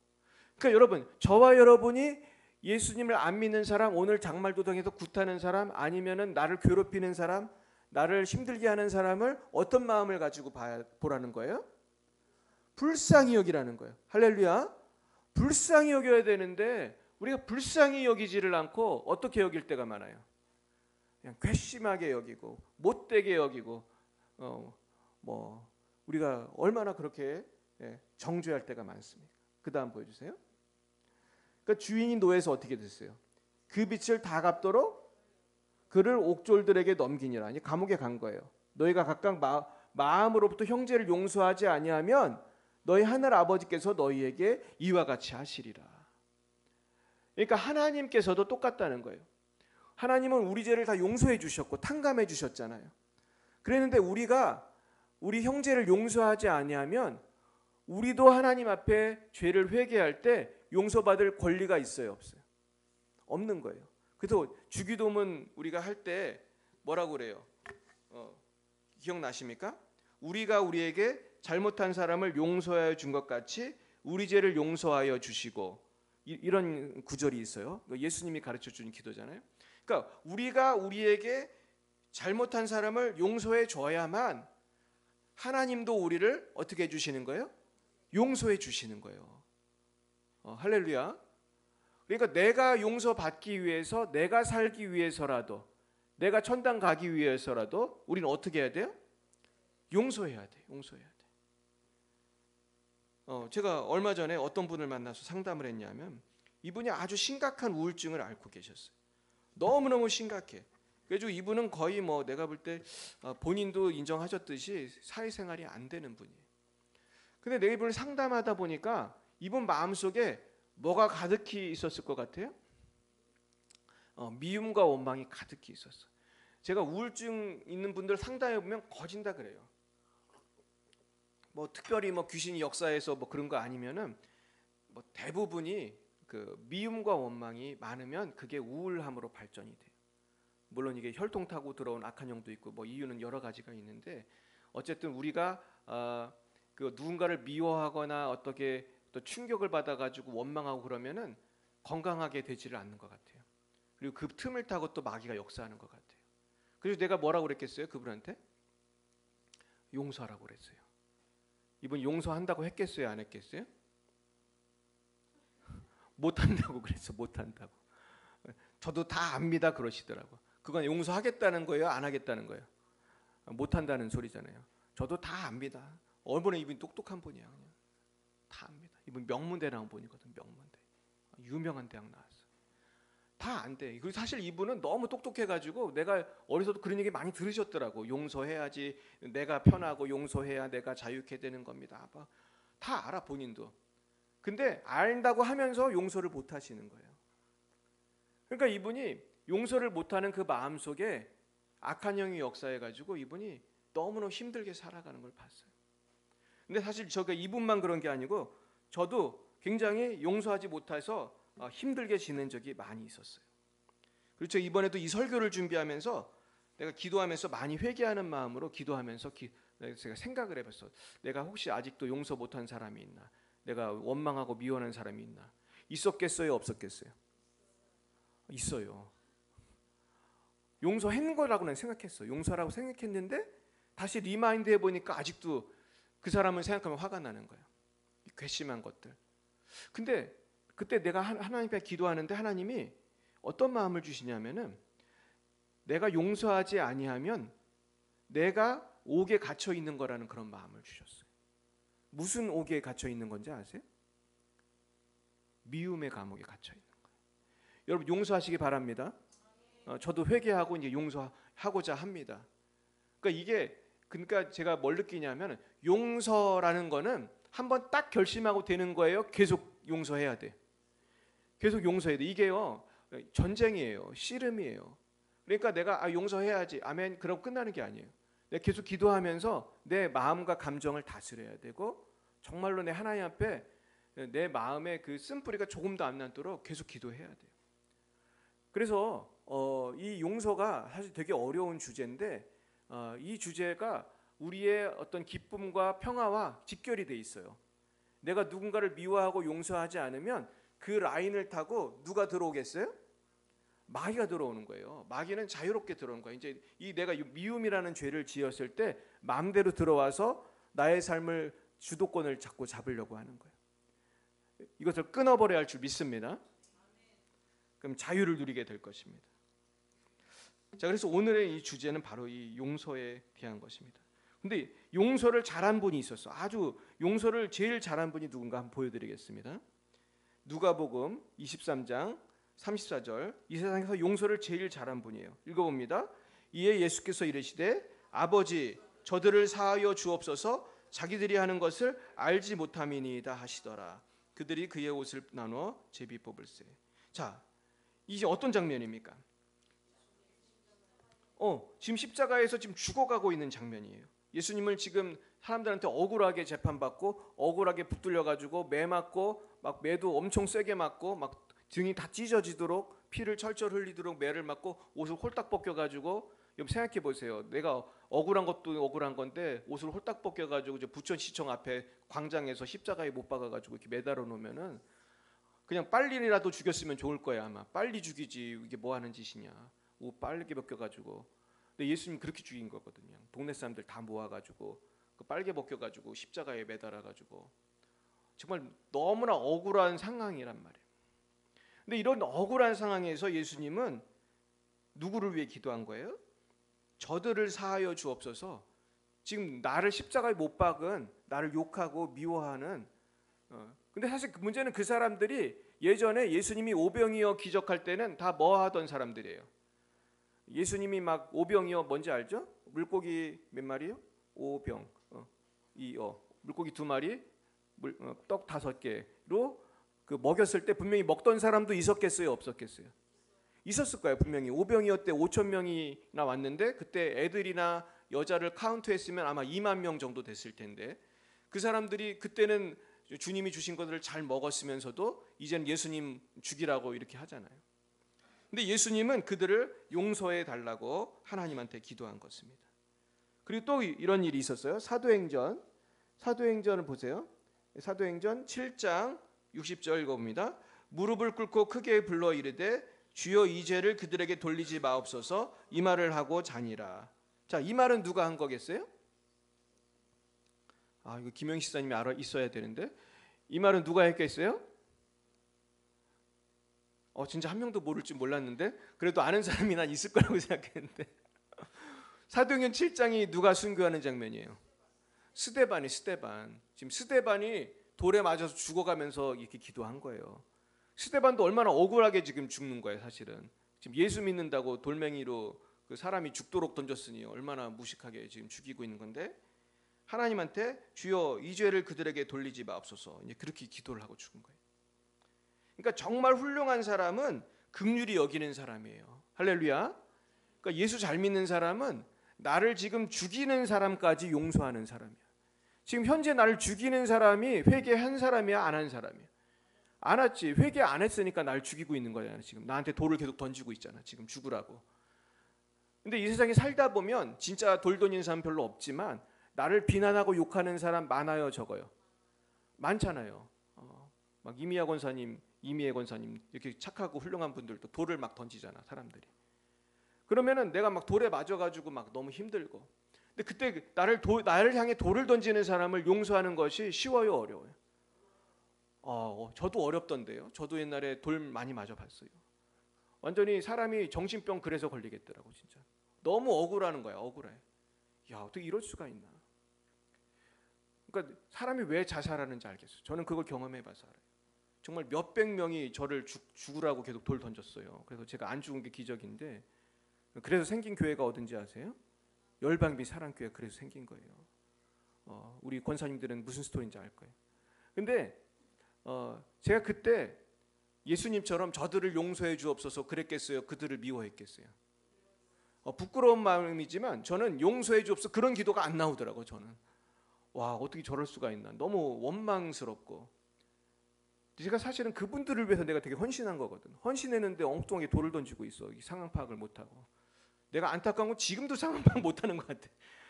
그러니까 여러분, 저와 여러분이 예수님을 안 믿는 사람, 오늘 장말도당에서 굿하는 사람, 아니면은 나를 괴롭히는 사람, 나를 힘들게 하는 사람을 어떤 마음을 가지고 보라는 거예요? 불쌍히 여기라는 거예요. 할렐루야. 불쌍히 여겨야 되는데 우리가 불쌍히 여기지를 않고 어떻게 여길 때가 많아요? 그냥 괘씸하게 여기고 못되게 여기고 우리가 얼마나 그렇게 정죄할 때가 많습니까? 그 다음 보여주세요. 그러니까 주인이 노해서 어떻게 됐어요? 그 빚을 다 갚도록 그를 옥졸들에게 넘기니라. 아니 감옥에 간 거예요. 너희가 각각 마음으로부터 형제를 용서하지 아니하면 너희 하늘 아버지께서 너희에게 이와 같이 하시리라. 그러니까 하나님께서도 똑같다는 거예요. 하나님은 우리 죄를 다 용서해 주셨고 탕감해 주셨잖아요. 그랬는데 우리가 우리 형제를 용서하지 아니하면 우리도 하나님 앞에 죄를 회개할 때 용서받을 권리가 있어요, 없어요? 없는 거예요. 그래서 주기도문 우리가 할 때 뭐라고 그래요? 기억나십니까? 우리가 우리에게 잘못한 사람을 용서하여 준 것 같이 우리 죄를 용서하여 주시고, 이런 구절이 있어요. 예수님이 가르쳐 준 기도잖아요. 그러니까 우리가 우리에게 잘못한 사람을 용서해 줘야만 하나님도 우리를 어떻게 해 주시는 거예요? 용서해 주시는 거예요. 할렐루야. 그러니까 내가 용서받기 위해서, 내가 살기 위해서라도, 내가 천당 가기 위해서라도 우리는 어떻게 해야 돼요? 용서해야 돼. 용서해야 돼. 제가 얼마 전에 어떤 분을 만나서 상담을 했냐면 이분이 아주 심각한 우울증을 앓고 계셨어요. 너무너무 심각해. 그래서 이분은 거의 내가 볼 때 본인도 인정하셨듯이 사회생활이 안 되는 분이에요. 근데 내가 이분을 상담하다 보니까 이분 마음속에 뭐가 가득히 있었을 것 같아요? 미움과 원망이 가득히 있었어. 제가 우울증 있는 분들 상담해 보면 거진다 그래요. 특별히 귀신이 역사해서 그런 거 아니면은 대부분이 그 미움과 원망이 많으면 그게 우울함으로 발전이 돼요. 물론 이게 혈통 타고 들어온 악한 영도 있고 이유는 여러 가지가 있는데, 어쨌든 우리가 그 누군가를 미워하거나 어떻게 또 충격을 받아가지고 원망하고 그러면은 건강하게 되지를 않는 것 같아요. 그리고 그 틈을 타고 또 마귀가 역사하는 것 같아요. 그래서 내가 뭐라고 그랬겠어요? 그분한테 용서하라고 그랬어요. 이분 용서한다고 했겠어요? 안 했겠어요? 못한다고 그랬어. 못한다고. 저도 다 압니다 그러시더라고. 그건 용서하겠다는 거예요? 안 하겠다는 거예요? 못한다는 소리잖아요. 저도 다 압니다. 얼마나 이분이 똑똑한 분이야. 그냥. 다 압니다. 이분 명문대 나온 분이거든. 명문대. 유명한 대학 나왔어. 다 안 돼. 그리고 사실 이분은 너무 똑똑해가지고 내가 어려서도 그런 얘기 많이 들으셨더라고. 용서해야지, 내가 편하고 용서해야 내가 자유케 되는 겁니다. 다 알아 본인도. 근데 안다고 하면서 용서를 못 하시는 거예요. 그러니까 이분이 용서를 못하는 그 마음속에 악한 영이 역사해가지고 이분이 너무너무 힘들게 살아가는 걸 봤어요. 근데 사실 제가 이분만 그런 게 아니고 저도 굉장히 용서하지 못해서 힘들게 지낸 적이 많이 있었어요. 그렇죠. 이번에도 이 설교를 준비하면서 내가 기도하면서 많이 회개하는 마음으로 기도하면서 제가 생각을 해봤어. 내가 혹시 아직도 용서 못한 사람이 있나? 내가 원망하고 미워하는 사람이 있나? 있었겠어요? 없었겠어요? 있어요. 용서한 거라고는 생각했어. 용서라고 생각했는데 다시 리마인드 해보니까 아직도 그 사람을 생각하면 화가 나는 거예요. 괘씸한 것들. 근데 그때 내가 하나님 앞에 기도하는데 하나님이 어떤 마음을 주시냐면은 내가 용서하지 아니하면 내가 옥에 갇혀 있는 거라는 그런 마음을 주셨어요. 무슨 옥에 갇혀 있는 건지 아세요? 미움의 감옥에 갇혀 있는 거예요. 여러분 용서하시기 바랍니다. 저도 회개하고 이제 용서하고자 합니다. 그러니까 제가 뭘 느끼냐면 용서라는 거는 한번 딱 결심하고 되는 거예요. 계속 용서해야 돼. 계속 용서해야 돼. 이게요 전쟁이에요. 씨름이에요. 그러니까 내가 용서해야지. 아멘. 그럼 끝나는 게 아니에요. 내가 계속 기도하면서 내 마음과 감정을 다스려야 되고 정말로 내 하나님 앞에 내 마음의 그 쓴뿌리가 조금도 안 남도록 계속 기도해야 돼요. 그래서 이 용서가 사실 되게 어려운 주제인데 이 주제가 우리의 어떤 기쁨과 평화와 직결이 돼 있어요. 내가 누군가를 미워하고 용서하지 않으면 그 라인을 타고 누가 들어오겠어요? 마귀가 들어오는 거예요. 마귀는 자유롭게 들어오는 거예요. 이제 이 내가 미움이라는 죄를 지었을 때 마음대로 들어와서 나의 삶을 주도권을 자꾸 잡으려고 하는 거예요. 이것을 끊어버려야 할 줄 믿습니다. 그럼 자유를 누리게 될 것입니다. 자, 그래서 오늘의 이 주제는 바로 이 용서에 대한 것입니다. 근데 용서를 잘한 분이 있었어. 아주 용서를 제일 잘한 분이 누군가 한번 보여드리겠습니다. 누가복음 23장 34절. 이 세상에서 용서를 제일 잘한 분이에요. 읽어봅니다. 이에 예수께서 이르시되 아버지 저들을 사하여 주옵소서 자기들이 하는 것을 알지 못함이니이다 하시더라. 그들이 그의 옷을 나눠 제비 뽑을세. 자, 이제 어떤 장면입니까? 지금 십자가에서 지금 죽어가고 있는 장면이에요. 예수님을 지금 사람들한테 억울하게 재판받고 억울하게 붙들려 가지고 매 맞고 막 매도 엄청 세게 맞고 막 등이 다 찢어지도록 피를 철철 흘리도록 매를 맞고 옷을 홀딱 벗겨 가지고 생각해 보세요. 내가 억울한 것도 억울한 건데 옷을 홀딱 벗겨 가지고 부천시청 앞에 광장에서 십자가에 못 박아 가지고 이렇게 매달아 놓으면은 그냥 빨리라도 죽였으면 좋을 거야 아마. 빨리 죽이지 이게 뭐 하는 짓이냐. 옷 빨개 벗겨 가지고. 근데 예수님 그렇게 죽인 거거든요. 동네 사람들 다 모아 가지고 그 빨개 벗겨 가지고 십자가에 매달아 가지고 정말 너무나 억울한 상황이란 말이에요. 근데 이런 억울한 상황에서 예수님은 누구를 위해 기도한 거예요? 저들을 사하여 주옵소서. 지금 나를 십자가에 못 박은 나를 욕하고 미워하는 근데 사실 문제는 그 사람들이 예전에 예수님이 오병이어 기적할 때는 다 뭐 하던 사람들이에요. 예수님이 막 오병이어 뭔지 알죠? 물고기 몇 마리요? 오병 물고기 2마리 떡 5개로 그 먹였을 때 분명히 먹던 사람도 있었겠어요? 없었겠어요? 있었을 거예요. 분명히 오병이어 때 5천 명이나 왔는데 그때 애들이나 여자를 카운트했으면 아마 2만 명 정도 됐을 텐데 그 사람들이 그때는 주님이 주신 것들을 잘 먹었으면서도 이제는 예수님 죽이라고 이렇게 하잖아요. 근데 예수님은 그들을 용서해 달라고 하나님한테 기도한 것입니다. 그리고 또 이런 일이 있었어요. 사도행전을 보세요. 사도행전 7장 60절 읽어봅니다. 무릎을 꿇고 크게 불러 이르되 주여 이 죄를 그들에게 돌리지 마옵소서 이 말을 하고 자니라. 자, 이 말은 누가 한 거겠어요? 이거 김영희 시사님이 알아 있어야 되는데 이 말은 누가 했겠어요? 진짜 한 명도 모를 줄 몰랐는데 그래도 아는 사람이 난 있을 거라고 생각했는데 사도행전 7장이 누가 순교하는 장면이에요? 스데반. 지금 스데반이 돌에 맞아서 죽어가면서 이렇게 기도한 거예요. 스데반도 얼마나 억울하게 지금 죽는 거예요, 사실은. 지금 예수 믿는다고 돌멩이로 그 사람이 죽도록 던졌으니 얼마나 무식하게 지금 죽이고 있는 건데 하나님한테 주여 이 죄를 그들에게 돌리지 마옵소서. 이제 그렇게 기도를 하고 죽은 거예요. 그러니까 정말 훌륭한 사람은 긍휼히 여기는 사람이에요. 할렐루야. 그러니까 예수 잘 믿는 사람은 나를 지금 죽이는 사람까지 용서하는 사람이야. 지금 현재 나를 죽이는 사람이 회개한 사람이야, 안 한 사람이야? 안 했지. 회개 안 했으니까 날 죽이고 있는 거잖아. 지금 나한테 돌을 계속 던지고 있잖아. 지금 죽으라고. 근데 이 세상에 살다 보면 진짜 돌 던지는 사람 별로 없지만 나를 비난하고 욕하는 사람 많아요, 적어요? 많잖아요. 막 이미애 권사님 이렇게 착하고 훌륭한 분들도 돌을 막 던지잖아, 사람들이. 그러면은 내가 막 돌에 맞아가지고 막 너무 힘들고. 근데 그때 나를 향해 돌을 던지는 사람을 용서하는 것이 쉬워요, 어려워요? 저도 어렵던데요. 저도 옛날에 돌 많이 맞아봤어요. 완전히 사람이 정신병 그래서 걸리겠더라고, 진짜. 너무 억울하는 거야, 억울해. 야, 어떻게 이럴 수가 있나? 그러니까 사람이 왜 자살하는지 알겠어요. 저는 그걸 경험해봐서 알아요. 정말 몇백 명이 저를 죽으라고 계속 돌 던졌어요. 그래서 제가 안 죽은 게 기적인데 그래서 생긴 교회가 어딘지 아세요? 열방비 사랑교회. 그래서 생긴 거예요. 우리 권사님들은 무슨 스토리인지 알 거예요. 근데 제가 그때 예수님처럼 저들을 용서해 주옵소서 그랬겠어요? 그들을 미워했겠어요? 부끄러운 마음이지만 저는 용서해 주옵소서 그런 기도가 안 나오더라고요. 저는 와, 어떻게 저럴 수가 있나. 너무 원망스럽고. 제가 사실은 그분들을 위해서 내가 되게 헌신한 거거든. 헌신했는데 엉뚱하게 돌을 던지고 있어. 상황 파악을 못하고. 내가 안타까운 건 지금도 상황 파악 못하는 것 같아.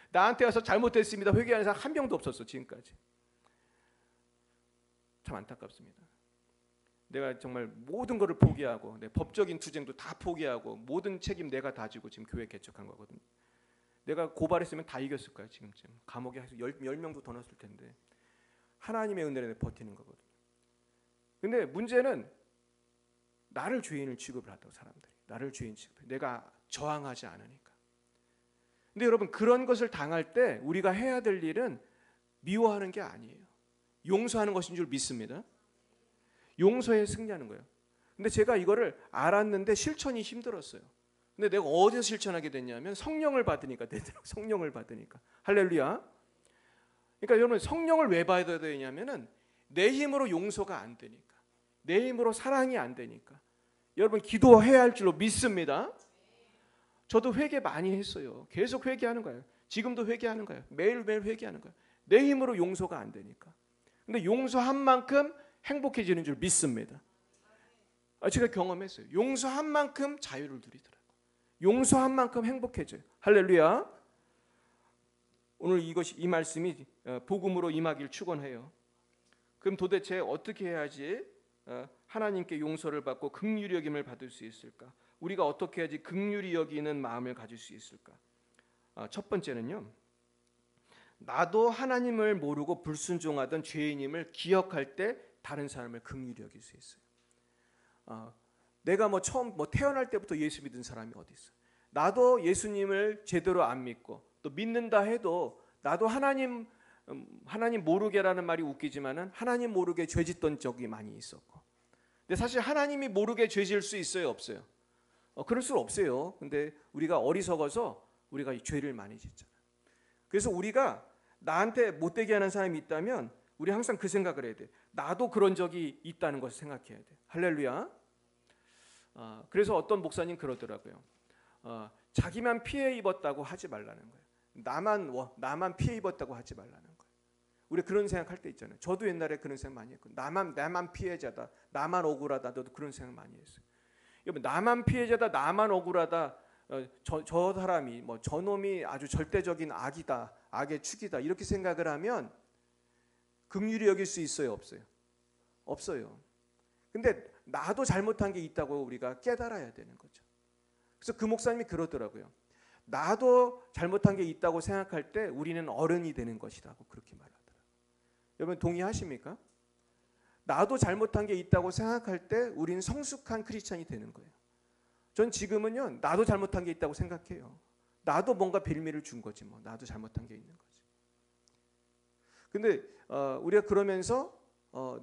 나한테 와서 잘못했습니다 회개하는 사람 한 명도 없었어, 지금까지. 참 안타깝습니다. 내가 정말 모든 것을 포기하고 내 법적인 투쟁도 다 포기하고 모든 책임 내가 다 지고 지금 교회 개척한 거거든요. 내가 고발했으면 다 이겼을 거야. 지금쯤 감옥에 10명도 더 넣었을 텐데 하나님의 은혜로 버티는 거거든요. 근데 문제는 나를 죄인을 취급을 하다고 사람들이. 나를 죄인 취급해. 내가 저항하지 않으니까. 근데 여러분 그런 것을 당할 때 우리가 해야 될 일은 미워하는 게 아니에요. 용서하는 것인 줄 믿습니다. 용서에 승리하는 거예요. 근데 제가 이거를 알았는데 실천이 힘들었어요. 근데 내가 어디서 실천하게 됐냐면 성령을 받으니까 되더라고요. 성령을 받으니까. 할렐루야. 그러니까 여러분 성령을 왜 받아야 되냐면은 내 힘으로 용서가 안 되니까. 내 힘으로 사랑이 안 되니까. 여러분 기도해야 할 줄로 믿습니다. 저도 회개 많이 했어요. 계속 회개하는 거예요. 지금도 회개하는 거예요. 매일매일 회개하는 거예요. 내 힘으로 용서가 안 되니까. 근데 용서한 만큼 행복해지는 줄 믿습니다. 제가 경험했어요. 용서한 만큼 자유를 누리더라고요. 용서한 만큼 행복해져요. 할렐루야. 오늘 이 말씀이 복음으로 임하길 축원해요. 그럼 도대체 어떻게 해야지 하나님께 용서를 받고 긍휼히 여김을 받을 수 있을까? 우리가 어떻게 해야지 긍휼히 여기는 마음을 가질 수 있을까? 첫 번째는요. 나도 하나님을 모르고 불순종하던 죄인임을 기억할 때 다른 사람을 긍휼히 여길 수 있어요. 내가 처음 태어날 때부터 예수 믿은 사람이 어디 있어? 나도 예수님을 제대로 안 믿고 또 믿는다 해도 나도 하나님 모르게라는 말이 웃기지만은 하나님 모르게 죄짓던 적이 많이 있었고. 근데 사실 하나님이 모르게 죄질 수 있어요, 없어요? 그럴 수 없어요. 근데 우리가 어리석어서 우리가 이 죄를 많이 짓잖아요. 그래서 우리가 나한테 못되게 하는 사람이 있다면 우리 항상 그 생각을 해야 돼. 나도 그런 적이 있다는 것을 생각해야 돼. 할렐루야. 그래서 어떤 목사님 그러더라고요. 자기만 피해 입었다고 하지 말라는 거예요. 나만 피해 입었다고 하지 말라는 거예요. 우리 그런 생각할 때 있잖아요. 저도 옛날에 그런 생각 많이 했고, 나만 피해자다, 나만 억울하다, 너도 그런 생각 많이 했어요. 여러분, 나만 피해자다, 나만 억울하다, 저 사람이 저놈이 아주 절대적인 악이다, 악의 축이다 이렇게 생각을 하면 긍휼히 여길 수 있어요, 없어요? 없어요. 근데 나도 잘못한 게 있다고 우리가 깨달아야 되는 거죠. 그래서 그 목사님이 그러더라고요. 나도 잘못한 게 있다고 생각할 때 우리는 어른이 되는 것이라고 그렇게 말하더라고요. 여러분 동의하십니까? 나도 잘못한 게 있다고 생각할 때 우리는 성숙한 크리스찬이 되는 거예요. 전 지금은요. 나도 잘못한 게 있다고 생각해요. 나도 뭔가 빌미를 준 거지 뭐. 나도 잘못한 게 있는 거지. 근데 우리가 그러면서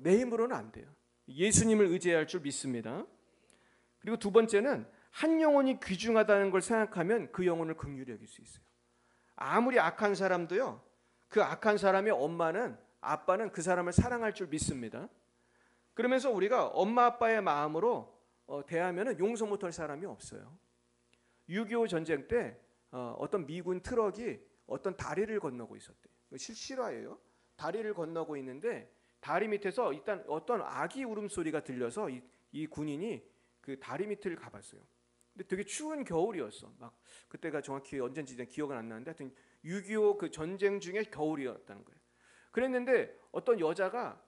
내 힘으로는 안 돼요. 예수님을 의지해야 할 줄 믿습니다. 그리고 두 번째는 한 영혼이 귀중하다는 걸 생각하면 그 영혼을 긍휼히 여길 수 있어요. 아무리 악한 사람도요. 그 악한 사람의 엄마는 아빠는 그 사람을 사랑할 줄 믿습니다. 그러면서 우리가 엄마 아빠의 마음으로 대하면 용서 못할 사람이 없어요. 6.25 전쟁 때 어떤 미군 트럭이 어떤 다리를 건너고 있었대요. 실화예요. 다리를 건너고 있는데 다리 밑에서 일단 어떤 아기 울음소리가 들려서 이 군인이 그 다리 밑을 가봤어요. 근데 되게 추운 겨울이었어. 막 그때가 정확히 언제인지 기억은 안 나는데 하여튼 6.25 그 전쟁 중에 겨울이었다는 거예요. 그랬는데 어떤 여자가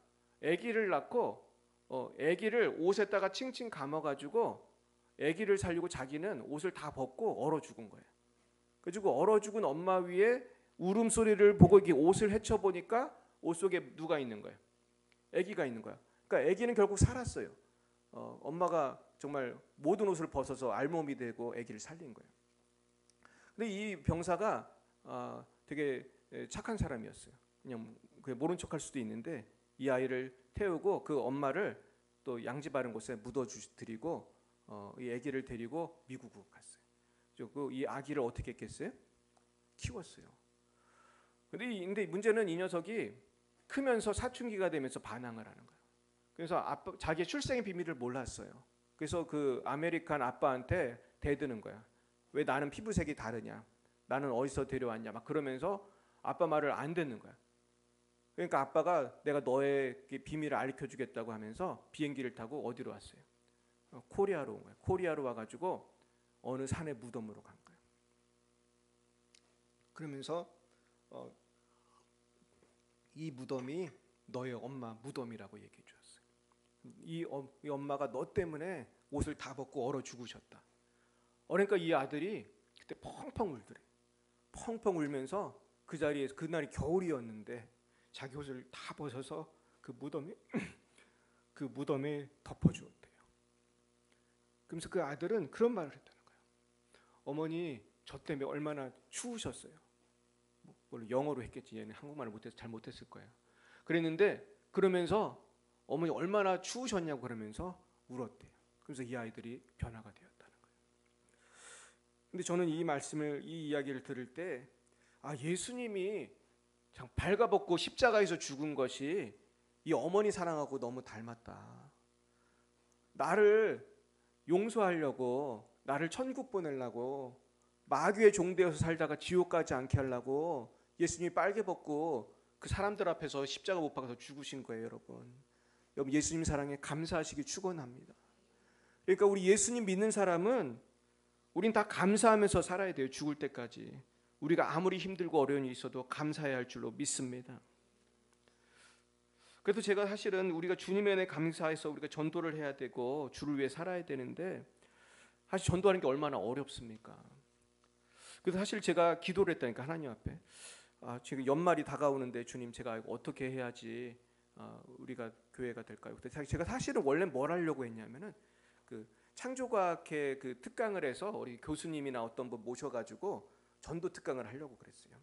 아기를 낳고 아기를 옷에다가 칭칭 감아가지고 아기를 살리고 자기는 옷을 다 벗고 얼어 죽은 거예요. 그래가지고 얼어 죽은 엄마 위에 울음소리를 보고 이게 옷을 헤쳐보니까 옷 속에 누가 있는 거예요? 아기가 있는 거야. 그러니까 아기는 결국 살았어요. 엄마가 정말 모든 옷을 벗어서 알몸이 되고 아기를 살린 거예요. 근데 이 병사가 되게 착한 사람이었어요. 그냥 모른 척할 수도 있는데 이 아이를 태우고 그 엄마를 또 양지 바른 곳에 묻어드리고 이 아기를 데리고 미국으로 갔어요. 이 아기를 어떻게 했겠어요? 키웠어요. 근데 문제는 이 녀석이 크면서 사춘기가 되면서 반항을 하는 거예요. 그래서 자기의 출생의 비밀을 몰랐어요. 그래서 그 아메리칸 아빠한테 대드는 거야. 왜 나는 피부색이 다르냐? 나는 어디서 데려왔냐? 막 그러면서 아빠 말을 안 듣는 거야. 그러니까 아빠가 내가 너의 비밀을 알려주겠다고 하면서 비행기를 타고 어디로 왔어요? 코리아로 온 거예요. 코리아로 와가지고 어느 산의 무덤으로 간 거예요. 그러면서 이 무덤이 너의 엄마 무덤이라고 얘기해 줘요. 이 엄마가 너 때문에 옷을 다 벗고 얼어 죽으셨다. 그러니까 이 아들이 그때 펑펑 울더래. 펑펑 울면서 그 자리에 그날이 겨울이었는데 자기 옷을 다 벗어서 그 무덤에 덮어주었대요. 그러면서 그 아들은 그런 말을 했다는 거예요. 어머니 저 때문에 얼마나 추우셨어요. 물론 영어로 했겠지. 얘는 한국말을 못해서 잘 못했을 거예요. 그랬는데 그러면서 어머니 얼마나 추우셨냐고 그러면서 울었대요. 그래서 이 아이들이 변화가 되었다는 거예요. 근데 저는 이 이야기를 들을 때 예수님이 참 발가벗고 십자가에서 죽은 것이 이 어머니 사랑하고 너무 닮았다. 나를 용서하려고, 나를 천국 보내려고, 마귀의 종되어서 살다가 지옥 가지 않게 하려고 예수님이 빨개 벗고 그 사람들 앞에서 십자가 못 박아서 죽으신 거예요, 여러분. 여러분 예수님 사랑에 감사하시기 축원합니다. 그러니까 우리 예수님 믿는 사람은 우린 다 감사하면서 살아야 돼요. 죽을 때까지. 우리가 아무리 힘들고 어려운 일이 있어도 감사해야 할 줄로 믿습니다. 그래도 제가 사실은 우리가 주님의 은혜에 감사해서 우리가 전도를 해야 되고 주를 위해 살아야 되는데 사실 전도하는 게 얼마나 어렵습니까? 그래서 사실 제가 기도를 했다니까 하나님 앞에 지금 연말이 다가오는데 주님 제가 어떻게 해야지 우리가 교회가 될까요? 근데 제가 사실은 원래 뭘 하려고 했냐면은 그 창조과학회 그 특강을 해서 우리 교수님이나 어떤 분 모셔가지고 전도 특강을 하려고 그랬어요.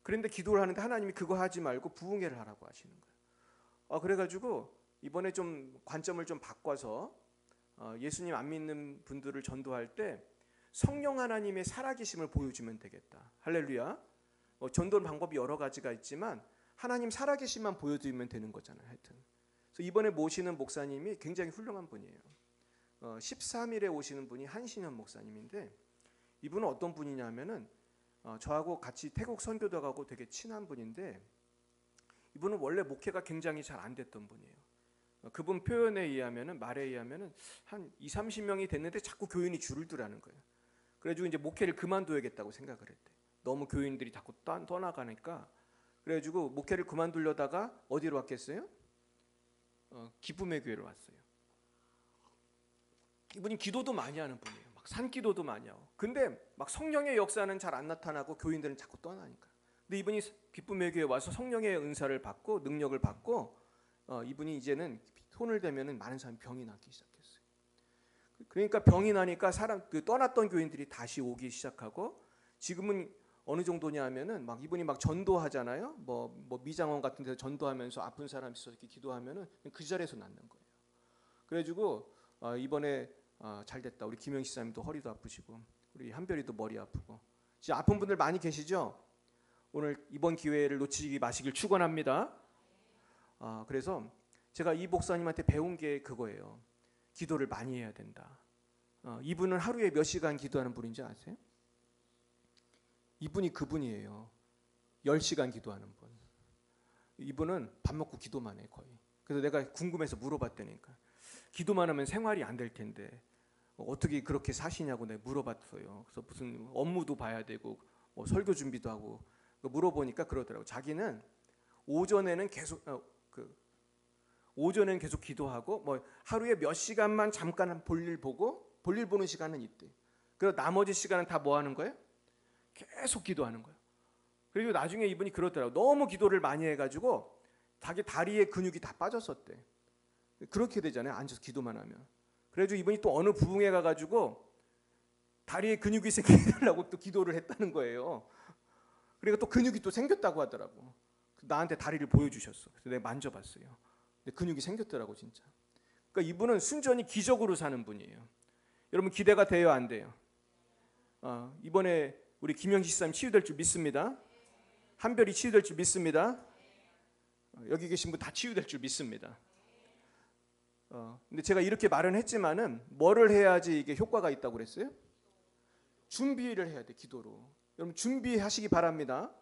그런데 기도를 하는데 하나님이 그거 하지 말고 부흥회를 하라고 하시는 거예요. 그래가지고 이번에 좀 관점을 좀 바꿔서 예수님 안 믿는 분들을 전도할 때 성령 하나님의 살아계심을 보여주면 되겠다. 할렐루야. 전도는 방법이 여러 가지가 있지만 하나님 살아계심만 보여드리면 되는 거잖아요. 하여튼. 그래서 이번에 모시는 목사님이 굉장히 훌륭한 분이에요. 13일에 오시는 분이 한신현 목사님인데 이분은 어떤 분이냐면은 저하고 같이 태국 선교도 가고 되게 친한 분인데 이분은 원래 목회가 굉장히 잘 안 됐던 분이에요. 그분 표현에 의하면은 말에 의하면은 한 20-30명이 됐는데 자꾸 교인이 줄더라는 거예요. 그래가지고 이제 목회를 그만둬야겠다고 생각을 했대. 너무 교인들이 자꾸 떠나가니까. 그래가지고 목회를 그만두려다가 어디로 왔겠어요? 기쁨의 교회로 왔어요. 이분이 기도도 많이 하는 분이에요. 막 산기도도 많이 하고. 근데 막 성령의 역사는 잘 안 나타나고 교인들은 자꾸 떠나니까. 근데 이분이 기쁨의 교회에 와서 성령의 은사를 받고 능력을 받고 이분이 이제는 손을 대면은 많은 사람이 병이 나기 시작했어요. 그러니까 병이 나니까 떠났던 교인들이 다시 오기 시작하고 지금은 어느 정도냐 하면은 막 이분이 막 전도하잖아요. 뭐 미장원 같은 데서 전도하면서 아픈 사람 있어서 이렇게 기도하면은 그 자리에서 낫는 거예요. 그래가지고 이번에 잘 됐다. 우리 김영식 사님도 허리도 아프시고 우리 한별이도 머리 아프고 진짜 아픈 분들 많이 계시죠? 오늘 이번 기회를 놓치지 마시길 축원합니다. 그래서 제가 이 목사님한테 배운 게 그거예요. 기도를 많이 해야 된다. 이분은 하루에 몇 시간 기도하는 분인지 아세요? 이분이 그분이에요. 10시간 기도하는 분. 이분은 밥 먹고 기도만 해 거의. 그래서 내가 궁금해서 물어봤다니까. 기도만 하면 생활이 안 될 텐데 어떻게 그렇게 사시냐고 내가 물어봤어요. 그래서 무슨 업무도 봐야 되고 설교 준비도 하고 물어보니까 그러더라고. 자기는 오전에는 계속 기도하고 뭐 하루에 몇 시간만 잠깐 볼일 보는 시간은 있대. 그리고 나머지 시간은 다 뭐 하는 거예요? 계속 기도하는 거예요. 그리고 나중에 이분이 그러더라고. 너무 기도를 많이 해가지고 자기 다리에 근육이 다 빠졌었대. 그렇게 되잖아요. 앉아서 기도만 하면. 그래가지고 이분이 또 어느 부흥회 가가지고 다리에 근육이 생기려고 또 기도를 했다는 거예요. 그러니까 또 근육이 또 생겼다고 하더라고. 나한테 다리를 보여주셨어. 그래서 내가 만져봤어요. 근데 근육이 생겼더라고 진짜. 그러니까 이분은 순전히 기적으로 사는 분이에요. 여러분 기대가 돼요, 안 돼요? 이번에 우리 김영식 사님 치유될 줄 믿습니다. 한별이 치유될 줄 믿습니다. 여기 계신 분 다 치유될 줄 믿습니다. 근데 제가 이렇게 말은 했지만은 뭐를 해야지 이게 효과가 있다고 그랬어요? 준비를 해야 돼, 기도로. 여러분 준비하시기 바랍니다.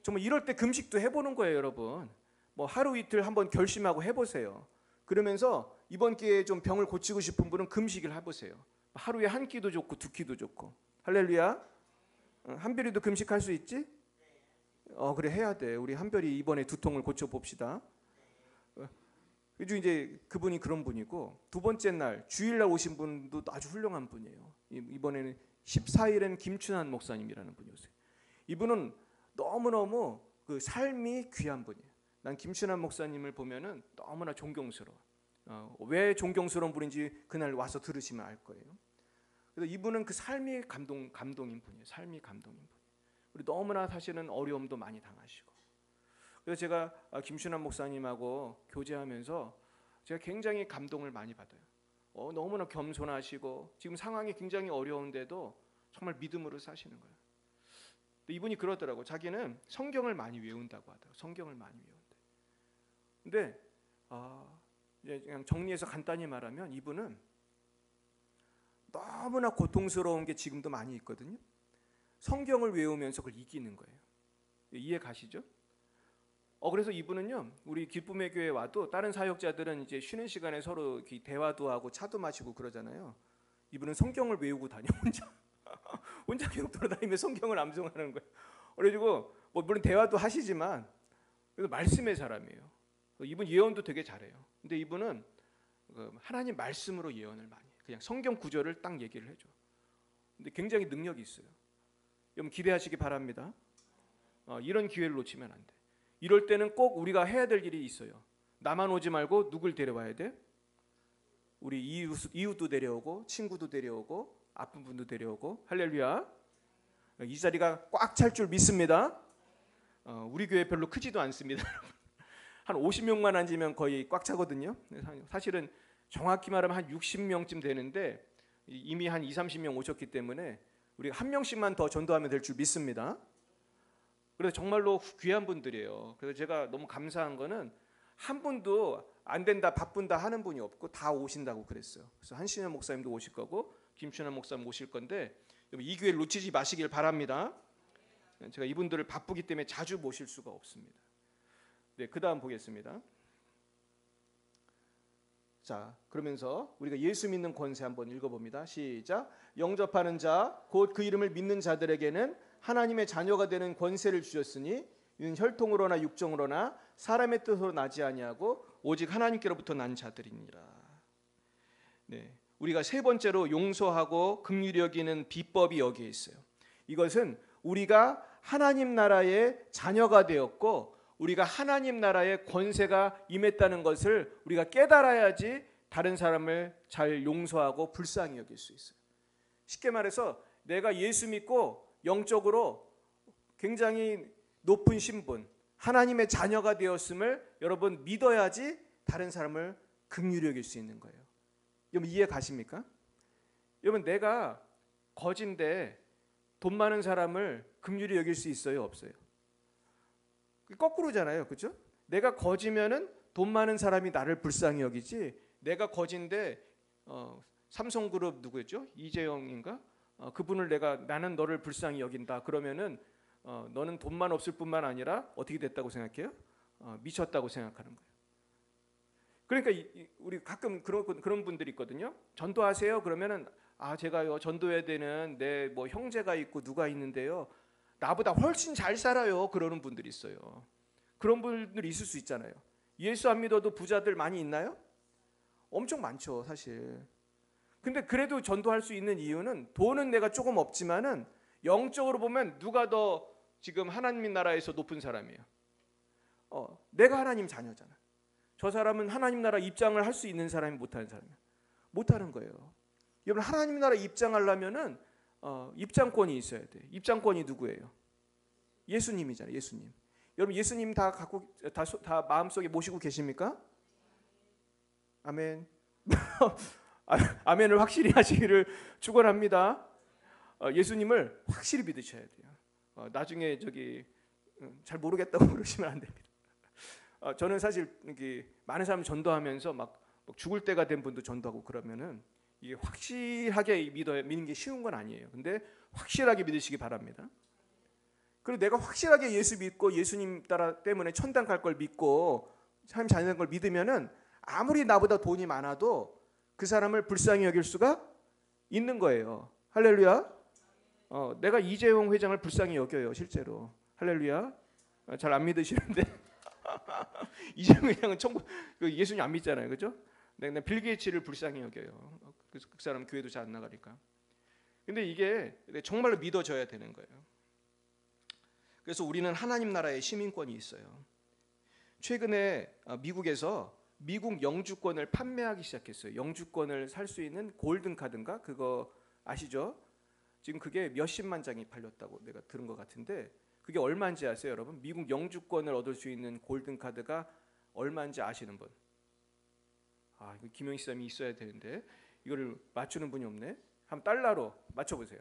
정말 이럴 때 금식도 해보는 거예요, 여러분. 뭐 하루 이틀 한번 결심하고 해보세요. 그러면서 이번 기회에 좀 병을 고치고 싶은 분은 금식을 해보세요. 하루에 한 끼도 좋고 두 끼도 좋고. 할렐루야. 한별이도 금식할 수 있지? 그래 해야 돼. 우리 한별이 이번에 두통을 고쳐봅시다. 이제 그분이 그런 분이고, 두 번째 날 주일날 오신 분도 아주 훌륭한 분이에요. 이번에는 14일엔 김춘환 목사님이라는 분이었어요. 이분은 너무너무 그 삶이 귀한 분이에요. 난 김춘환 목사님을 보면은 너무나 존경스러워. 왜 존경스러운 분인지 그날 와서 들으시면 알 거예요. 그래서 이분은 그 삶이 감동인 분이에요. 삶이 감동인 분. 그리고 너무나 사실은 어려움도 많이 당하시고. 그래서 제가 김춘환 목사님하고 교제하면서 제가 굉장히 감동을 많이 받아요. 너무나 겸손하시고 지금 상황이 굉장히 어려운데도 정말 믿음으로 사시는 거예요. 이분이 그러더라고. 자기는 성경을 많이 외운다고 하더라고. 성경을 많이 외운대. 근데 그냥 정리해서 간단히 말하면 이분은 너무나 고통스러운 게 지금도 많이 있거든요. 성경을 외우면서 그걸 이기는 거예요. 이해 가시죠? 그래서 이분은요, 우리 기쁨의 교회에 와도 다른 사역자들은 이제 쉬는 시간에 서로 대화도 하고 차도 마시고 그러잖아요. 이분은 성경을 외우고 다녀. 혼자 계속 돌아다니며 성경을 암송하는 거예요. 그래가지고 뭐 물론 대화도 하시지만 그래도 말씀의 사람이에요. 이분 예언도 되게 잘해요. 근데 이분은 하나님 말씀으로 예언을 많이 해요. 그냥 성경 구절을 딱 얘기를 해줘. 근데 굉장히 능력이 있어요. 여러분 기대하시기 바랍니다. 이런 기회를 놓치면 안 돼. 이럴 때는 꼭 우리가 해야 될 일이 있어요. 나만 오지 말고 누굴 데려와야 돼? 우리 이웃도 데려오고 친구도 데려오고 아픈 분도 데려오고. 할렐루야. 이 자리가 꽉 찰 줄 믿습니다. 우리 교회 별로 크지도 않습니다. 한 50명만 앉으면 거의 꽉 차거든요. 사실은 정확히 말하면 한 60명쯤 되는데 이미 한 20-30명 오셨기 때문에 우리가 한 명씩만 더 전도하면 될 줄 믿습니다. 그래서 정말로 귀한 분들이에요. 그래서 제가 너무 감사한 거는 한 분도 안 된다 바쁜다 하는 분이 없고 다 오신다고 그랬어요. 그래서 한신현 목사님도 오실 거고 김춘환 목사님 오실 건데 이 기회를 놓치지 마시길 바랍니다. 제가 이분들을 바쁘기 때문에 자주 모실 수가 없습니다. 네, 그 다음 보겠습니다. 자, 그러면서 우리가 예수 믿는 권세 한번 읽어봅니다. 시작. 영접하는 자, 곧 그 이름을 믿는 자들에게는 하나님의 자녀가 되는 권세를 주셨으니 이는 혈통으로나 육정으로나 사람의 뜻으로 나지 아니하고 오직 하나님께로부터 난 자들이니라. 네, 우리가 세 번째로 용서하고 긍휼히 여기는 비법이 여기에 있어요. 이것은 우리가 하나님 나라의 자녀가 되었고 우리가 하나님 나라의 권세가 임했다는 것을 우리가 깨달아야지 다른 사람을 잘 용서하고 불쌍히 여길 수 있어요. 쉽게 말해서 내가 예수 믿고 영적으로 굉장히 높은 신분, 하나님의 자녀가 되었음을 여러분 믿어야지 다른 사람을 긍휼히 여길 수 있는 거예요. 여러분 이해 가십니까? 여러분 내가 거지인데 돈 많은 사람을 긍휼히 여길 수 있어요, 없어요? 거꾸로잖아요, 그렇죠? 내가 거지면은 돈 많은 사람이 나를 불쌍히 여기지. 내가 거지인데 삼성그룹 누구였죠? 이재영인가? 그분을 나는 너를 불쌍히 여긴다. 그러면은 너는 돈만 없을 뿐만 아니라 어떻게 됐다고 생각해요? 미쳤다고 생각하는 거예요. 그러니까 우리 가끔 그런 분들이 있거든요. 전도하세요. 그러면은 제가요 전도해야 되는 내 뭐 형제가 있고 누가 있는데요. 나보다 훨씬 잘 살아요. 그러는 분들이 있어요. 그런 분들이 있을 수 있잖아요. 예수 안 믿어도 부자들 많이 있나요? 엄청 많죠, 사실. 근데 그래도 전도할 수 있는 이유는 돈은 내가 조금 없지만은 영적으로 보면 누가 더 지금 하나님 나라에서 높은 사람이에요? 내가 하나님 자녀잖아. 저 사람은 하나님 나라 입장을 할 수 있는 사람이 못하는 사람이야. 못하는 거예요. 여러분 하나님 나라 입장하려면은 입장권이 있어야 돼. 입장권이 누구예요? 예수님이잖아요. 예수님. 여러분 예수님 다 마음속에 모시고 계십니까? 아멘. 아멘을 확실히 하시기를 축원합니다. 예수님을 확실히 믿으셔야 돼요. 나중에 잘 모르겠다고 그러시면 안 됩니다. 저는 사실 많은 사람 전도하면서 막 죽을 때가 된 분도 전도하고 그러면은 이게 확실하게 믿는 게 쉬운 건 아니에요. 근데 확실하게 믿으시기 바랍니다. 그리고 내가 확실하게 예수 믿고 예수님 때문에 천당 갈 걸 믿고 하나님 자녀된 걸 믿으면은 아무리 나보다 돈이 많아도 그 사람을 불쌍히 여길 수가 있는 거예요. 할렐루야. 내가 이재용 회장을 불쌍히 여겨요, 실제로. 할렐루야. 잘 안 믿으시는데 이재명이랑은 예수님 안 믿잖아요, 그죠? 내가 빌 게이츠를 불쌍히 여겨요. 그래서 그 사람 교회도 잘 안 나가니까. 근데 이게 정말로 믿어져야 되는 거예요. 그래서 우리는 하나님 나라의 시민권이 있어요. 최근에 미국에서 미국 영주권을 판매하기 시작했어요. 영주권을 살 수 있는 골든 카드인가? 그거 아시죠? 지금 그게 몇십만 장이 팔렸다고 내가 들은 것 같은데 그게 얼마인지 아세요, 여러분? 미국 영주권을 얻을 수 있는 골든 카드가 얼마인지 아시는 분? 아, 이거 김영희 쌤이 있어야 되는데 이거를 맞추는 분이 없네. 한번 달러로 맞춰보세요.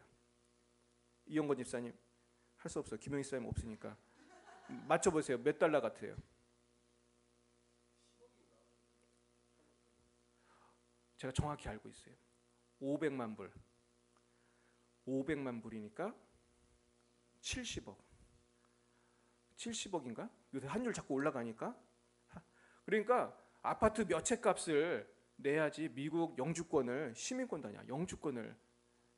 이영건 집사님 할 수 없어. 김영희 쌤 없으니까 맞춰보세요. 몇 달러 같아요? 제가 정확히 알고 있어요. 500만 불. 500만 불이니까 70억. 70억인가? 요새 환율 자꾸 올라가니까. 그러니까 아파트 몇 채 값을 내야지 미국 영주권을 시민권도 아니야. 영주권을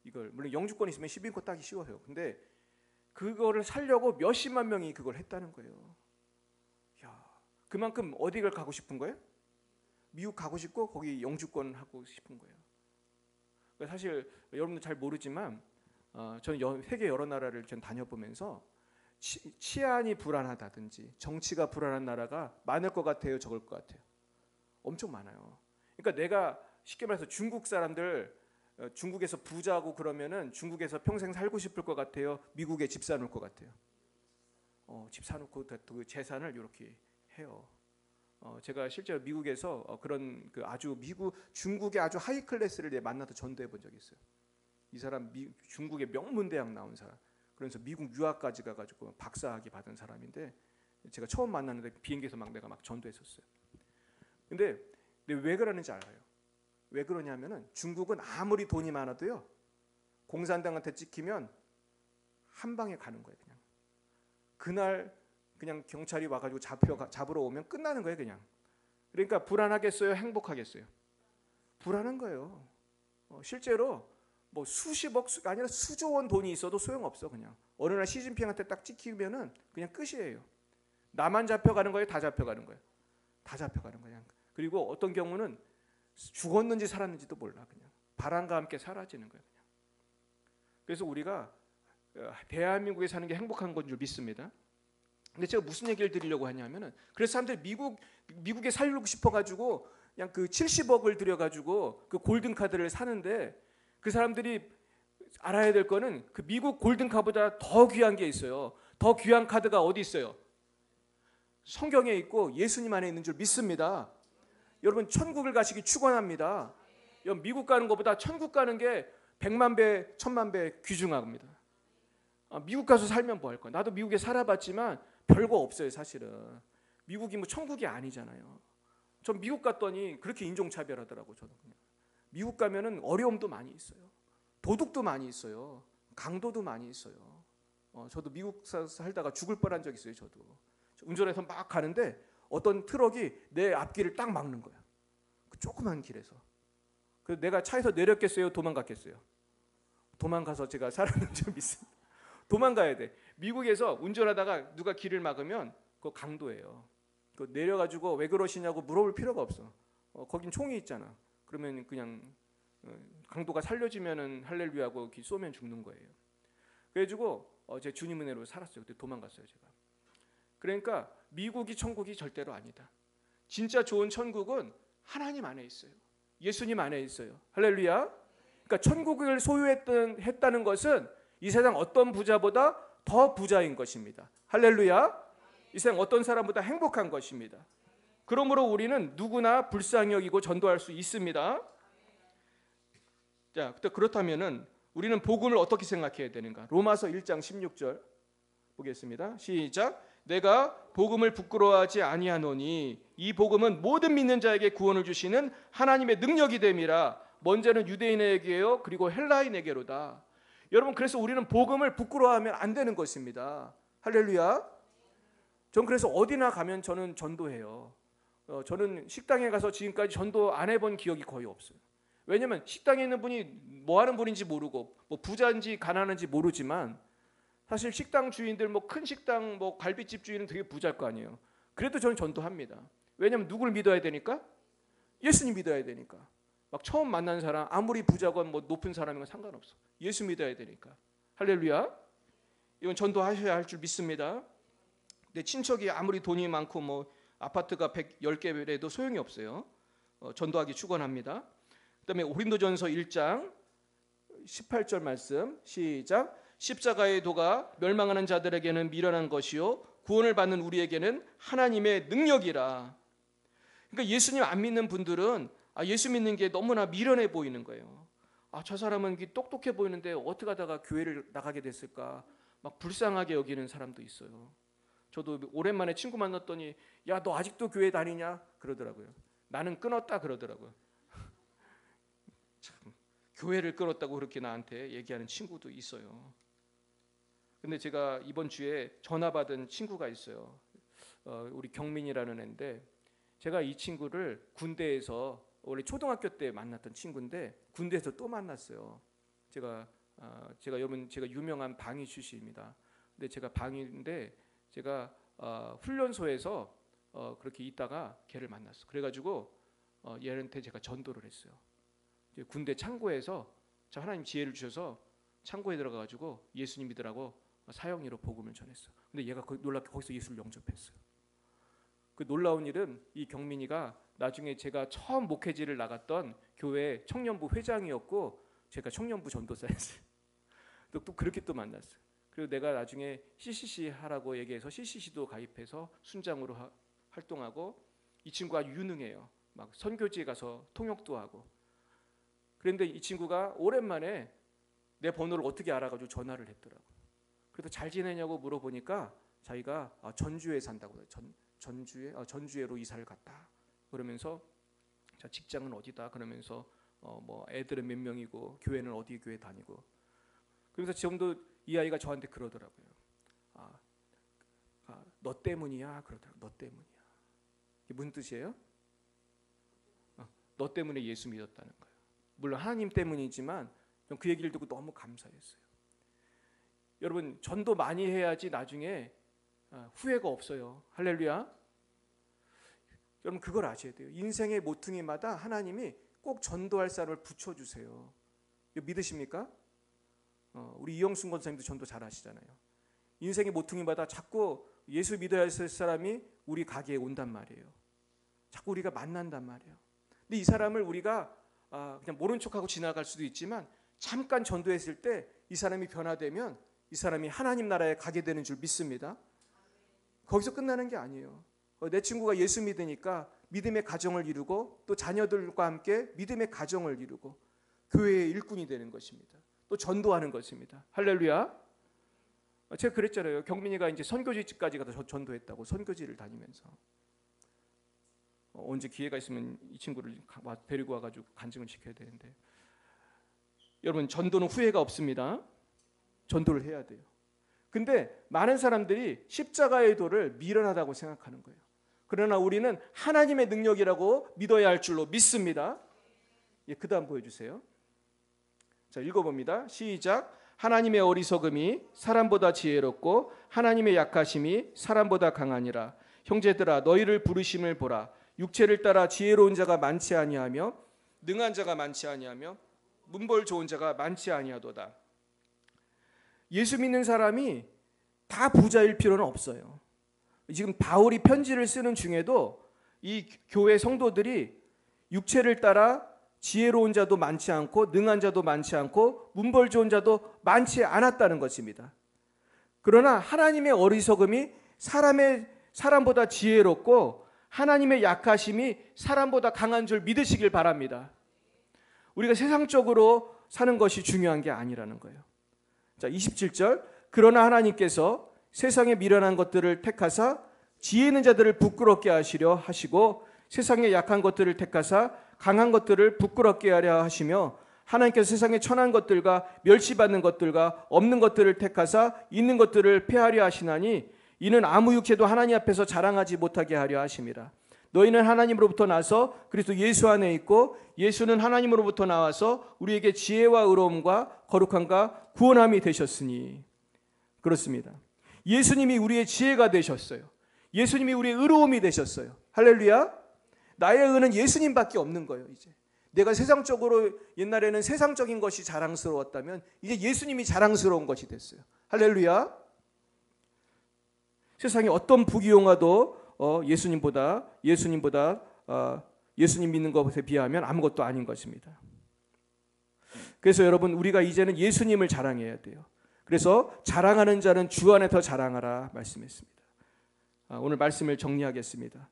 이걸 물론 영주권 있으면 시민권 따기 쉬워요. 근데 그거를 살려고 몇십만 명이 그걸 했다는 거예요. 야, 그만큼 어디를 가고 싶은 거예요? 미국 가고 싶고 거기 영주권 하고 싶은 거예요. 사실 여러분도 잘 모르지만 저는 세계 여러 나라를 전 다녀보면서 치안이 불안하다든지 정치가 불안한 나라가 많을 것 같아요, 적을 것 같아요? 엄청 많아요. 그러니까 내가 쉽게 말해서 중국 사람들 중국에서 부자고 그러면은 중국에서 평생 살고 싶을 것 같아요, 미국에 집 사놓을 것 같아요? 집 사놓고 그 재산을 이렇게 해요. 제가 실제로 미국에서 그런 그 아주 중국의 아주 하이 클래스를 만나서 전도해 본 적이 있어요. 이 사람 중국의 명문대학 나온 사람. 그래서 미국 유학까지 가가지고 박사학위 받은 사람인데 제가 처음 만났는데 비행기에서 내가 막 전도했었어요. 근데 왜 그러는지 알아요? 왜 그러냐면은 중국은 아무리 돈이 많아도요 공산당한테 찍히면 한 방에 가는 거예요. 그냥 그날 그냥 경찰이 와가지고 잡으러 오면 끝나는 거예요, 그냥. 그러니까 불안하겠어요, 행복하겠어요? 불안한 거예요. 실제로 뭐 수십억 아니라 수조 원 돈이 있어도 소용없어. 그냥 어느 날 시진핑한테 딱 찍히면은 그냥 끝이에요. 나만 잡혀가는 거예요, 다 잡혀가는 거예요? 다 잡혀가는 거예요. 그리고 어떤 경우는 죽었는지 살았는지도 몰라. 그냥 바람과 함께 사라지는 거예요, 그냥. 그래서 우리가 대한민국에 사는 게 행복한 건 줄 믿습니다. 근데 제가 무슨 얘기를 드리려고 하냐면은 그래서 사람들이 미국에 살고 싶어가지고 그냥 그 70억을 들여가지고 그 골든 카드를 사는데 그 사람들이 알아야 될 거는 그 미국 골든 카드보다 더 귀한 게 있어요. 더 귀한 카드가 어디 있어요? 성경에 있고 예수님 안에 있는 줄 믿습니다. 여러분 천국을 가시기 축원합니다. 미국 가는 것보다 천국 가는 게 100만 배, 1000만 배 귀중합니다. 미국 가서 살면 뭐 할 거야? 나도 미국에 살아봤지만 별거 없어요, 사실은. 미국이 뭐 천국이 아니잖아요. 전 미국 갔더니 그렇게 인종차별하더라고. 저는 그냥. 미국 가면은 어려움도 많이 있어요. 도둑도 많이 있어요. 강도도 많이 있어요. 저도 미국 살다가 죽을 뻔한 적 있어요. 저도 운전해서 막 가는데 어떤 트럭이 내 앞길을 딱 막는 거야. 그 조그만 길에서. 그래서 내가 차에서 내렸겠어요? 도망갔겠어요? 도망가서 제가 살았는 줄 믿습니다. 도망가야 돼. 미국에서 운전하다가 누가 길을 막으면 그거 강도예요. 그거 내려가지고 왜 그러시냐고 물어볼 필요가 없어. 거긴 총이 있잖아. 그러면 그냥 강도가 살려지면은 할렐루야고 쏘면 죽는 거예요. 그래가지고 제 주님 은혜로 살았어요. 그때 도망갔어요, 제가. 그러니까 미국이 천국이 절대로 아니다. 진짜 좋은 천국은 하나님 안에 있어요. 예수님 안에 있어요. 할렐루야. 그러니까 천국을 소유했다는 것은 이 세상 어떤 부자보다 더 부자인 것입니다. 할렐루야. 이 세상 어떤 사람보다 행복한 것입니다. 그러므로 우리는 누구나 불쌍히 여기고 전도할 수 있습니다. 자, 그렇다면은 우리는 복음을 어떻게 생각해야 되는가? 로마서 1장 16절 보겠습니다. 시작. 내가 복음을 부끄러워하지 아니하노니 이 복음은 모든 믿는 자에게 구원을 주시는 하나님의 능력이 됨이라. 먼저는 유대인에게요 그리고 헬라인에게로다. 여러분, 그래서 우리는 복음을 부끄러워하면 안 되는 것입니다. 할렐루야. 전 그래서 어디나 가면 저는 전도해요. 저는 식당에 가서 지금까지 전도 안 해본 기억이 거의 없어요. 왜냐하면 식당에 있는 분이 뭐 하는 분인지 모르고 뭐 부자인지 가난한지 모르지만 사실 식당 주인들 뭐 큰 식당 뭐 갈비집 주인은 되게 부자일 거 아니에요. 그래도 저는 전도합니다. 왜냐하면 누굴 믿어야 되니까? 예수님 믿어야 되니까. 막 처음 만난 사람 아무리 부자건 뭐 높은 사람이건 상관없어. 예수 믿어야 되니까. 할렐루야. 이건 전도하셔야 할 줄 믿습니다. 내 친척이 아무리 돈이 많고 뭐 아파트가 110개라도 소용이 없어요. 전도하기 축원합니다. 그다음에 고린도전서 1장 18절 말씀 시작. 십자가의 도가 멸망하는 자들에게는 미련한 것이요 구원을 받는 우리에게는 하나님의 능력이라. 그러니까 예수님 안 믿는 분들은 예수 믿는 게 너무나 미련해 보이는 거예요. 저 사람은 똑똑해 보이는데 어떻게 하다가 교회를 나가게 됐을까? 막 불쌍하게 여기는 사람도 있어요. 저도 오랜만에 친구 만났더니 야, 너 아직도 교회 다니냐? 그러더라고요. 나는 끊었다 그러더라고요. 참, 교회를 끊었다고 그렇게 나한테 얘기하는 친구도 있어요. 근데 제가 이번 주에 전화 받은 친구가 있어요. 우리 경민이라는 애인데 제가 이 친구를 군대에서 원래 초등학교 때 만났던 친구인데 군대에서 또 만났어요. 제가 여러분 제가 유명한 방위 출신입니다. 근데 제가 방위인데 제가 훈련소에서 그렇게 있다가 걔를 만났어. 그래가지고 얘한테 제가 전도를 했어요. 이제 군대 창고에서 하나님 지혜를 주셔서 창고에 들어가가지고 예수님 믿으라고 사형리로 복음을 전했어. 근데 얘가 놀랍게 거기서 예수를 영접했어요. 그 놀라운 일은 이 경민이가 나중에 제가 처음 목회지를 나갔던 교회 청년부 회장이었고 제가 청년부 전도사였어요. 또 그렇게 또 만났어요. 그리고 내가 나중에 CCC 하라고 얘기해서 CCC도 가입해서 순장으로 활동하고 이 친구가 유능해요. 막 선교지에 가서 통역도 하고. 그런데 이 친구가 오랜만에 내 번호를 어떻게 알아가지고 전화를 했더라고. 그래서 잘 지내냐고 물어보니까 자기가 전주에 산다고 그래요. 전주에로 이사를 갔다. 그러면서 자, 직장은 어디다? 그러면서 뭐 애들은 몇 명이고 교회는 어디 교회 다니고. 그래서 지금도 이 아이가 저한테 그러더라고요. 너 때문이야 그러더라고요. 너 때문이야. 이게 무슨 뜻이에요? 너 때문에 예수 믿었다는 거예요. 물론 하나님 때문이지만 그 얘기를 듣고 너무 감사했어요. 여러분 전도 많이 해야지 나중에 후회가 없어요. 할렐루야. 여러분 그걸 아셔야 돼요. 인생의 모퉁이마다 하나님이 꼭 전도할 사람을 붙여주세요. 이거 믿으십니까? 우리 이영순 권사님도 전도 잘 하시잖아요. 인생의 모퉁이마다 자꾸 예수 믿어야 할 사람이 우리 가게에 온단 말이에요. 자꾸 우리가 만난단 말이에요. 근데 이 사람을 우리가 그냥 모른 척하고 지나갈 수도 있지만 잠깐 전도했을 때 이 사람이 변화되면 이 사람이 하나님 나라에 가게 되는 줄 믿습니다. 거기서 끝나는 게 아니에요. 내 친구가 예수 믿으니까 믿음의 가정을 이루고 또 자녀들과 함께 믿음의 가정을 이루고 교회의 일꾼이 되는 것입니다. 또 전도하는 것입니다. 할렐루야. 제가 그랬잖아요. 경민이가 이제 선교지까지 가서 전도했다고. 선교지를 다니면서 언제 기회가 있으면 이 친구를 데리고 와가지고 간증을 시켜야 되는데 여러분 전도는 후회가 없습니다. 전도를 해야 돼요. 근데 많은 사람들이 십자가의 도를 미련하다고 생각하는 거예요. 그러나 우리는 하나님의 능력이라고 믿어야 할 줄로 믿습니다. 그 다음 보여주세요. 자, 읽어봅니다. 시작. 하나님의 어리석음이 사람보다 지혜롭고 하나님의 약하심이 사람보다 강하니라. 형제들아 너희를 부르심을 보라. 육체를 따라 지혜로운 자가 많지 아니하며 능한 자가 많지 아니하며 문벌 좋은 자가 많지 아니하도다. 예수 믿는 사람이 다 부자일 필요는 없어요. 지금 바울이 편지를 쓰는 중에도 이 교회 성도들이 육체를 따라 지혜로운 자도 많지 않고 능한 자도 많지 않고 문벌 좋은 자도 많지 않았다는 것입니다. 그러나 하나님의 어리석음이 사람보다 지혜롭고 하나님의 약하심이 사람보다 강한 줄 믿으시길 바랍니다. 우리가 세상적으로 사는 것이 중요한 게 아니라는 거예요. 자, 27절. 그러나 하나님께서 세상에 미련한 것들을 택하사 지혜 있는 자들을 부끄럽게 하시려 하시고 세상에 약한 것들을 택하사 강한 것들을 부끄럽게 하려 하시며 하나님께서 세상에 천한 것들과 멸시받는 것들과 없는 것들을 택하사 있는 것들을 폐하려 하시나니 이는 아무 육체도 하나님 앞에서 자랑하지 못하게 하려 하심이라. 너희는 하나님으로부터 나서 그리스도 예수 안에 있고 예수는 하나님으로부터 나와서 우리에게 지혜와 의로움과 거룩함과 구원함이 되셨으니. 그렇습니다. 예수님이 우리의 지혜가 되셨어요. 예수님이 우리의 의로움이 되셨어요. 할렐루야. 나의 의는 예수님밖에 없는 거예요. 이제 내가 세상적으로 옛날에는 세상적인 것이 자랑스러웠다면 이제 예수님이 자랑스러운 것이 됐어요. 할렐루야. 세상에 어떤 부귀영화도 예수님보다 예수님 믿는 것에 비하면 아무것도 아닌 것입니다. 그래서 여러분 우리가 이제는 예수님을 자랑해야 돼요. 그래서 자랑하는 자는 주 안에서 자랑하라 말씀했습니다. 오늘 말씀을 정리하겠습니다.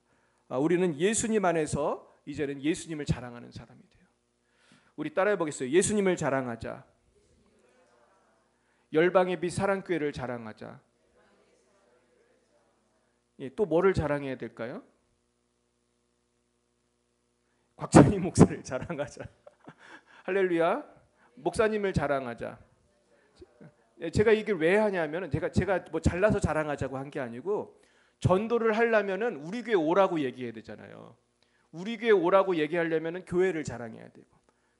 우리는 예수님 안에서 이제는 예수님을 자랑하는 사람이 돼요. 우리 따라해 보겠어요. 예수님을 자랑하자. 열방의 빛 사랑교회를 자랑하자. 또 뭐를 자랑해야 될까요? 곽찬희 목사를 자랑하자. 할렐루야. 목사님을 자랑하자. 제가 이걸 왜 하냐면은 제가 뭐 잘나서 자랑하자고 한 게 아니고 전도를 하려면은 우리 교회 오라고 얘기해야 되잖아요. 우리 교회 오라고 얘기하려면은 교회를 자랑해야 되고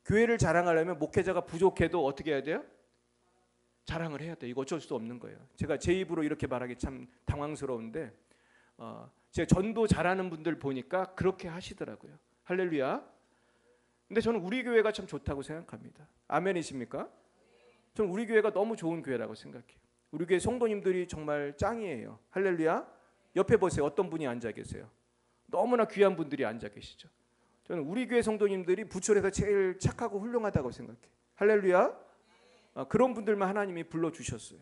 교회를 자랑하려면 목회자가 부족해도 어떻게 해야 돼요? 자랑을 해야 돼. 이거 어쩔 수 없는 거예요. 제가 제 입으로 이렇게 말하기 참 당황스러운데 제가 전도 잘하는 분들 보니까 그렇게 하시더라고요. 할렐루야. 근데 저는 우리 교회가 참 좋다고 생각합니다. 아멘이십니까? 저는 우리 교회가 너무 좋은 교회라고 생각해요. 우리 교회 성도님들이 정말 짱이에요. 할렐루야. 옆에 보세요. 어떤 분이 앉아 계세요? 너무나 귀한 분들이 앉아 계시죠. 저는 우리 교회 성도님들이 부천에서 제일 착하고 훌륭하다고 생각해요. 할렐루야. 그런 분들만 하나님이 불러주셨어요.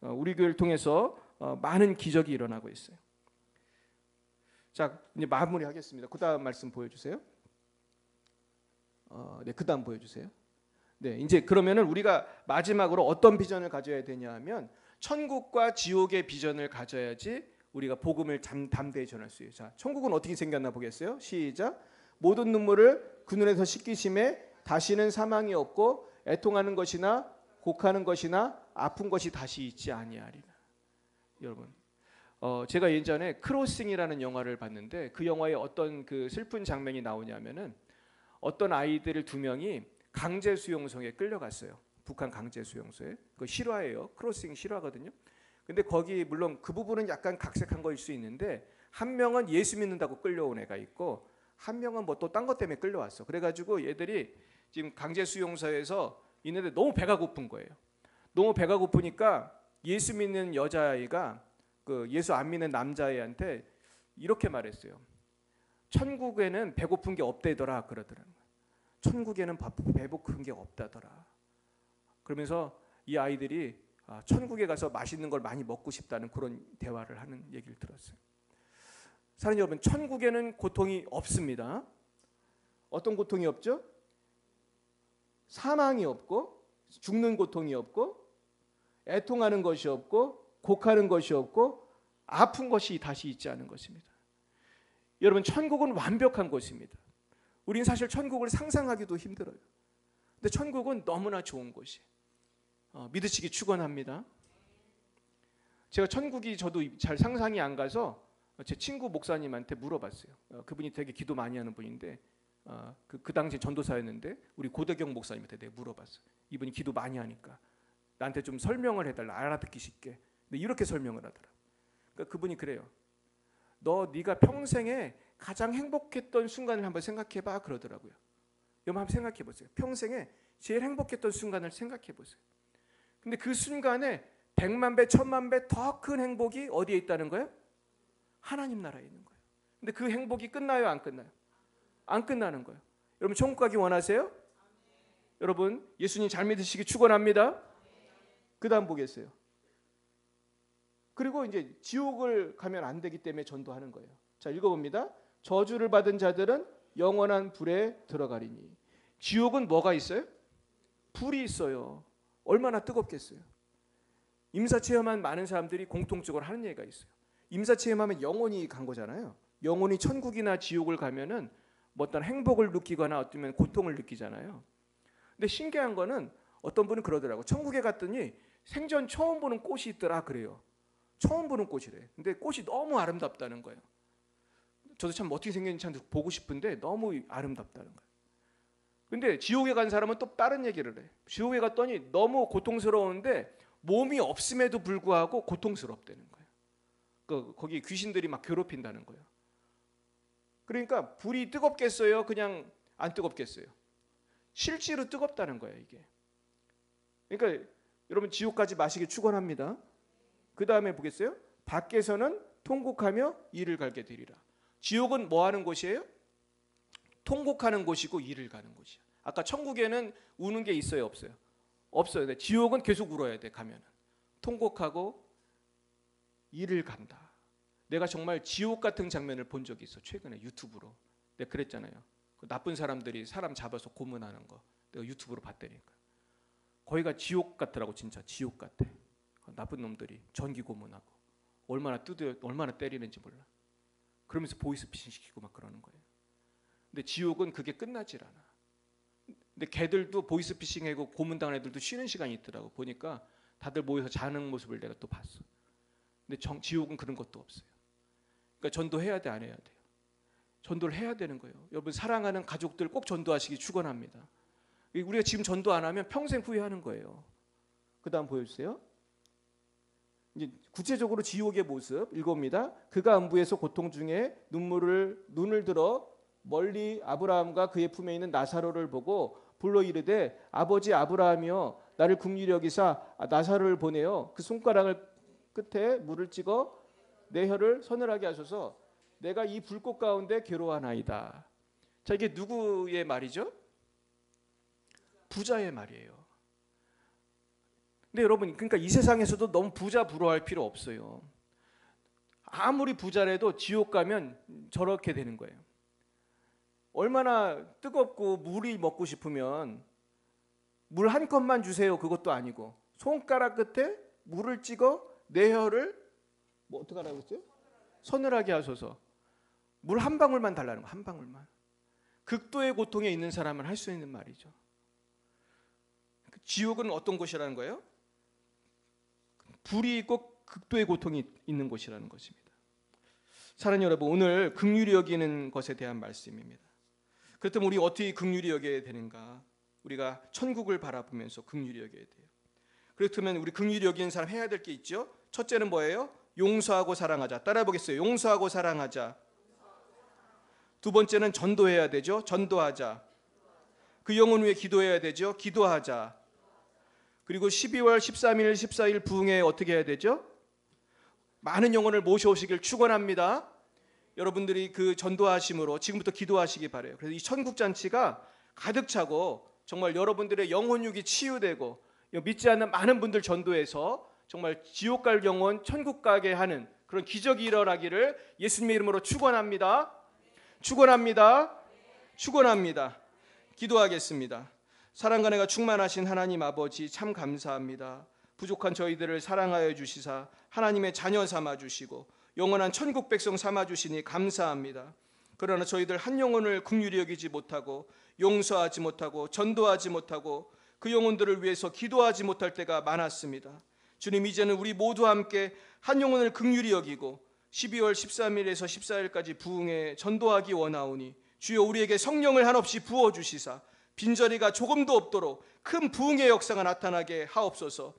우리 교회를 통해서 많은 기적이 일어나고 있어요. 자, 이제 마무리하겠습니다. 그 다음 말씀 보여주세요. 네, 그 다음 보여주세요. 네, 이제 그러면은 우리가 마지막으로 어떤 비전을 가져야 되냐 하면 천국과 지옥의 비전을 가져야지 우리가 복음을 담대히 전할 수 있어요. 자, 천국은 어떻게 생겼나 보겠어요? 시작. 모든 눈물을 그 눈에서 씻기심에 다시는 사망이 없고 애통하는 것이나 곡하는 것이나 아픈 것이 다시 있지 아니하리라. 여러분, 제가 예전에 크로싱이라는 영화를 봤는데 그 영화에 어떤 그 슬픈 장면이 나오냐면은 어떤 아이들 두 명이 강제 수용소에 끌려갔어요. 북한 강제 수용소에. 그 실화예요. 크로싱 실화거든요. 근데 거기 물론 그 부분은 약간 각색한 거일 수 있는데 한 명은 예수 믿는다고 끌려온 애가 있고 한 명은 뭐 또 딴 것 때문에 끌려왔어. 그래가지고 얘들이 지금 강제 수용소에서 있는데 너무 배가 고픈 거예요. 너무 배가 고프니까 예수 믿는 여자아이가 그 예수 안 믿는 남자애한테 이렇게 말했어요. 천국에는 배고픈 게 없대더라 그러더라고요. 천국에는 배고픈 게 없다더라. 그러면서 이 아이들이 천국에 가서 맛있는 걸 많이 먹고 싶다는 그런 대화를 하는 얘기를 들었어요. 사랑하는 여러분, 천국에는 고통이 없습니다. 어떤 고통이 없죠? 사망이 없고 죽는 고통이 없고 애통하는 것이 없고 곡하는 것이 없고 아픈 것이 다시 있지 않은 것입니다. 여러분, 천국은 완벽한 곳입니다. 우리는 사실 천국을 상상하기도 힘들어요. 근데 천국은 너무나 좋은 곳이에요. 믿으시기 축원합니다. 제가 천국이 저도 잘 상상이 안 가서 제 친구 목사님한테 물어봤어요. 그분이 되게 기도 많이 하는 분인데 그 당시 전도사였는데 우리 고대경 목사님한테 내가 물어봤어요. 이분이 기도 많이 하니까 나한테 좀 설명을 해달라, 알아듣기 쉽게. 근데 이렇게 설명을 하더라. 그러니까 그분이 그래요. 네가 평생에 가장 행복했던 순간을 한번 생각해봐 그러더라고요. 여러분 한번 생각해보세요. 평생에 제일 행복했던 순간을 생각해보세요. 근데 그 순간에 100만 배, 1000만 배 더 큰 행복이 어디에 있다는 거예요? 하나님 나라에 있는 거예요. 근데 그 행복이 끝나요, 안 끝나요? 안 끝나는 거예요. 여러분 천국 가기 원하세요? 여러분 예수님 잘 믿으시기 축원합니다. 그 다음 보겠어요. 그리고 이제 지옥을 가면 안 되기 때문에 전도하는 거예요. 자, 읽어봅니다. 저주를 받은 자들은 영원한 불에 들어가리니. 지옥은 뭐가 있어요? 불이 있어요. 얼마나 뜨겁겠어요. 임사체험한 많은 사람들이 공통적으로 하는 얘기가 있어요. 임사체험하면 영혼이 간 거잖아요. 영혼이 천국이나 지옥을 가면은 뭐 어떤 행복을 느끼거나 어쩌면 고통을 느끼잖아요. 근데 신기한 거는 어떤 분은 그러더라고. 천국에 갔더니 생전 처음 보는 꽃이 있더라 그래요. 처음 보는 꽃이래. 근데 꽃이 너무 아름답다는 거예요. 저도 참 어떻게 생겼는지 참 보고 싶은데 너무 아름답다는 거예요. 근데 지옥에 간 사람은 또 다른 얘기를 해. 지옥에 갔더니 너무 고통스러운데 몸이 없음에도 불구하고 고통스럽다는 거예요. 거기 귀신들이 막 괴롭힌다는 거예요. 그러니까 불이 뜨겁겠어요? 그냥 안 뜨겁겠어요? 실제로 뜨겁다는 거예요, 이게. 그러니까 여러분 지옥까지 마시기 축원합니다. 그 다음에 보겠어요? 밖에서는 통곡하며 이를 갈게 되리라. 지옥은 뭐 하는 곳이에요? 통곡하는 곳이고 이를 가는 곳이야. 아까 천국에는 우는 게 있어요, 없어요? 없어요. 근데 지옥은 계속 울어야 돼. 가면은 통곡하고 이를 간다. 내가 정말 지옥 같은 장면을 본 적이 있어. 최근에 유튜브로. 내가 그랬잖아요. 그 나쁜 사람들이 사람 잡아서 고문하는 거 내가 유튜브로 봤다니까. 거기가 지옥 같더라고. 진짜 지옥 같아. 나쁜 놈들이 전기 고문하고 얼마나 때리는지 몰라. 그러면서 보이스피싱 시키고 막 그러는 거예요. 근데 지옥은 그게 끝나질 않아. 근데 걔들도 보이스피싱하고 고문당한 애들도 쉬는 시간이 있더라고. 보니까 다들 모여서 자는 모습을 내가 또 봤어. 근데 지옥은 그런 것도 없어요. 그러니까 전도해야 돼, 안 해야 돼요? 전도를 해야 되는 거예요. 여러분 사랑하는 가족들 꼭 전도하시기 축원합니다. 우리가 지금 전도 안 하면 평생 후회하는 거예요. 그 다음 보여주세요. 이제 구체적으로 지옥의 모습 읽어봅니다. 그가 안부에서 고통 중에 눈을 들어 멀리 아브라함과 그의 품에 있는 나사로를 보고 불러 이르되 아버지 아브라함이여 나를 긍휼히 여기사 나사로를 보내어 그 손가락을 끝에 물을 찍어 내 혀를 서늘하게 하소서. 내가 이 불꽃 가운데 괴로워하나이다. 자, 이게 누구의 말이죠? 부자의 말이에요. 근데 여러분, 그러니까 이 세상에서도 너무 부자 부러워할 필요 없어요. 아무리 부자라도 지옥 가면 저렇게 되는 거예요. 얼마나 뜨겁고 물이 먹고 싶으면 물 한 컵만 주세요. 그것도 아니고 손가락 끝에 물을 찍어 내 혀를 뭐 어떻게 하라고 했어요? 서늘하게 하소서. 물 한 방울만 달라는 거. 한 방울만. 극도의 고통에 있는 사람은 할 수 있는 말이죠. 지옥은 어떤 곳이라는 거예요? 불이 있고 극도의 고통이 있는 곳이라는 것입니다. 사랑하는 여러분, 오늘 긍휼히 여기는 것에 대한 말씀입니다. 그렇다면 우리 어떻게 긍휼히 여겨야 되는가? 우리가 천국을 바라보면서 긍휼히 여겨야 돼요. 그렇다면 우리 긍휼히 여기는 사람 해야 될 게 있죠. 첫째는 뭐예요? 용서하고 사랑하자. 따라해 보겠어요. 용서하고 사랑하자. 두 번째는 전도해야 되죠. 전도하자. 그 영혼 위해 기도해야 되죠. 기도하자. 그리고 12월 13일, 14일 부흥회 어떻게 해야 되죠? 많은 영혼을 모셔오시길 축원합니다. 여러분들이 그 전도하심으로 지금부터 기도하시기 바라요. 그래서 이 천국잔치가 가득 차고 정말 여러분들의 영혼육이 치유되고 믿지 않는 많은 분들 전도해서 정말 지옥 갈 영혼 천국 가게 하는 그런 기적이 일어나기를 예수님의 이름으로 축원합니다. 축원합니다. 축원합니다. 기도하겠습니다. 사랑과 은혜가 충만하신 하나님 아버지 참 감사합니다. 부족한 저희들을 사랑하여 주시사 하나님의 자녀 삼아 주시고 영원한 천국 백성 삼아 주시니 감사합니다. 그러나 저희들 한 영혼을 긍휼히 여기지 못하고 용서하지 못하고 전도하지 못하고 그 영혼들을 위해서 기도하지 못할 때가 많았습니다. 주님, 이제는 우리 모두 함께 한 영혼을 긍휼히 여기고 12월 13일에서 14일까지 부흥에 전도하기 원하오니 주여 우리에게 성령을 한없이 부어주시사 빈자리가 조금도 없도록 큰 부흥의 역사가 나타나게 하옵소서.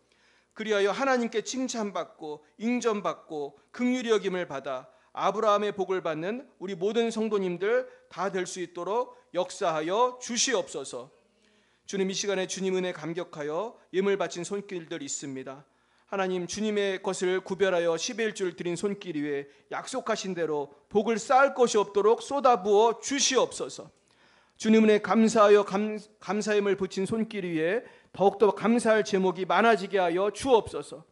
그리하여 하나님께 칭찬받고 인정받고 긍휼히 여김을 받아 아브라함의 복을 받는 우리 모든 성도님들 다 될 수 있도록 역사하여 주시옵소서. 주님, 이 시간에 주님 은혜 감격하여 예물 바친 손길들 있습니다. 하나님, 주님의 것을 구별하여 11줄 드린 손길 위에 약속하신 대로 복을 쌓을 것이 없도록 쏟아부어 주시옵소서. 주님 은혜 감사하여 감사임을 붙인 손길 위에 더욱더 감사할 제목이 많아지게 하여 주옵소서.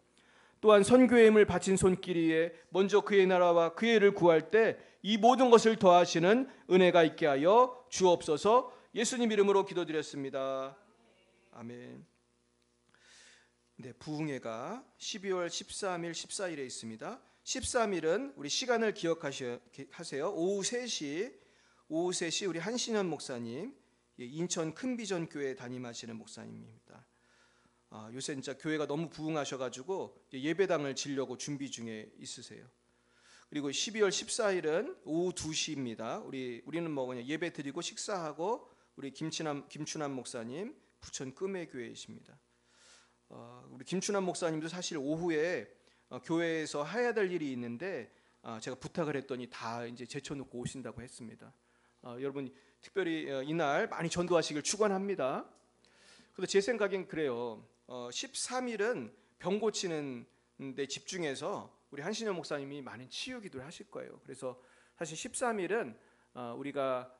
또한 선교의 힘을 바친 손길 위에 먼저 그의 나라와 그의 의를 구할 때 이 모든 것을 더하시는 은혜가 있게 하여 주옵소서. 예수님 이름으로 기도드렸습니다. 아멘. 네, 부흥회가 12월 13일, 14일에 있습니다. 13일은 우리 시간을 기억하세요. 오후 3시 우리 한신현 목사님, 인천 큰비전 교회 담임하시는 목사님입니다. 요새 진짜 교회가 너무 부흥하셔가지고 예배당을 지려고 준비 중에 있으세요. 그리고 12월 14일은 오후 2시입니다. 우리는 뭐 그냥 예배 드리고 식사하고 우리 김춘남 목사님 부천 금혜교회이십니다. 우리 김춘남 목사님도 사실 오후에 교회에서 해야 될 일이 있는데 제가 부탁을 했더니 다 이제 제쳐놓고 오신다고 했습니다. 여러분 특별히 이날 많이 전도하시길 축원합니다. 그런데 제 생각엔 그래요. 13일은 병 고치는 데 집중해서 우리 한신영 목사님이 많은 치유 기도를 하실 거예요. 그래서 사실 13일은 우리가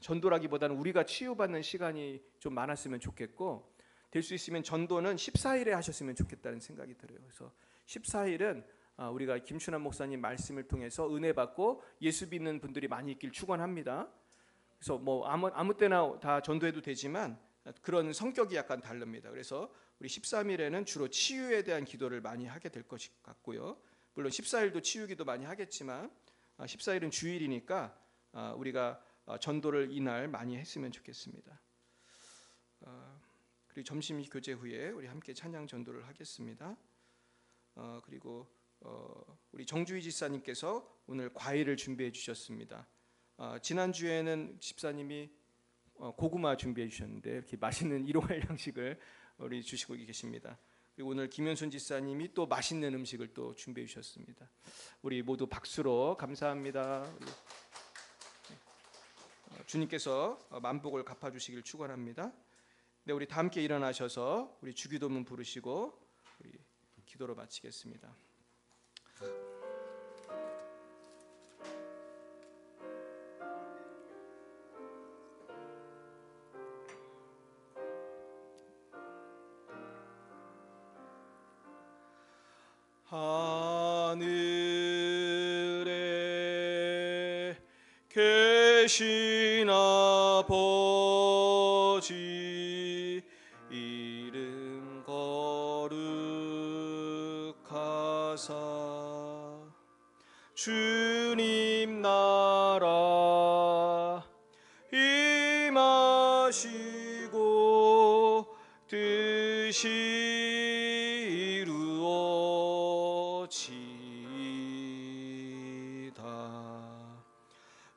전도라기보다는 우리가 치유받는 시간이 좀 많았으면 좋겠고, 될 수 있으면 전도는 14일에 하셨으면 좋겠다는 생각이 들어요. 그래서 14일은 우리가 김춘환 목사님 말씀을 통해서 은혜 받고 예수 믿는 분들이 많이 있길 축원합니다. 그래서 뭐 아무 때나 다 전도해도 되지만 그런 성격이 약간 다릅니다. 그래서 우리 13일에는 주로 치유에 대한 기도를 많이 하게 될 것 같고요. 물론 14일도 치유 기도 많이 하겠지만 14일은 주일이니까 우리가 전도를 이날 많이 했으면 좋겠습니다. 그리고 점심 교제 후에 우리 함께 찬양 전도를 하겠습니다. 그리고 우리 정주희 집사님께서 오늘 과일을 준비해 주셨습니다. 지난주에는 집사님이 고구마 준비해 주셨는데 이렇게 맛있는 일용할 양식을 우리 주시고 계십니다. 그리고 오늘 김현순 집사님이 또 맛있는 음식을 또 준비해 주셨습니다. 우리 모두 박수로 감사합니다. 주님께서 만복을 갚아주시길 축원합니다. 네, 우리 다 함께 일어나셔서 우리 주기도문 부르시고 우리 기도로 마치겠습니다. 하늘에 계신 아버지, 이름 거룩하사 주님 나라 임하시고 뜻이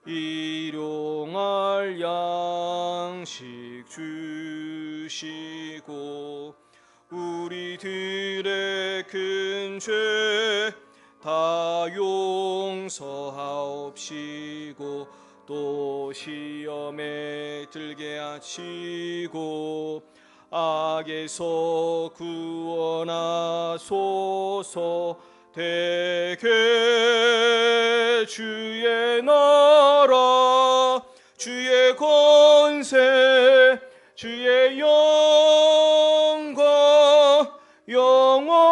일용할 양식 주시고 우리들의 큰 죄 다 용서하옵시고 또 시험에 들게 하시고 악에서 구원하소서. 대개 주의 나라 주의 권세 주의 영광 영원히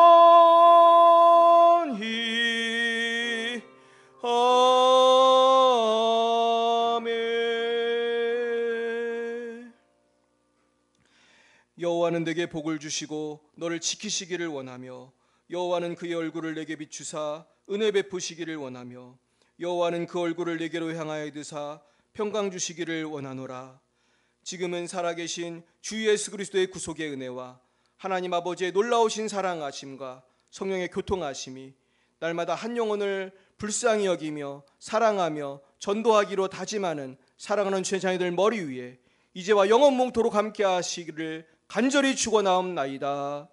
아멘. 여호와는 내게 복을 주시고 너를 지키시기를 원하며 여호와는 그의 얼굴을 내게 비추사 은혜 베푸시기를 원하며 여호와는 그 얼굴을 내게로 향하여 드사 평강 주시기를 원하노라. 지금은 살아계신 주 예수 그리스도의 구속의 은혜와 하나님 아버지의 놀라우신 사랑하심과 성령의 교통하심이 날마다 한 영혼을 불쌍히 여기며 사랑하며 전도하기로 다짐하는 사랑하는 제자녀들 머리 위에 이제와 영원 몽토록 함께 하시기를 간절히 축원하옵나이다.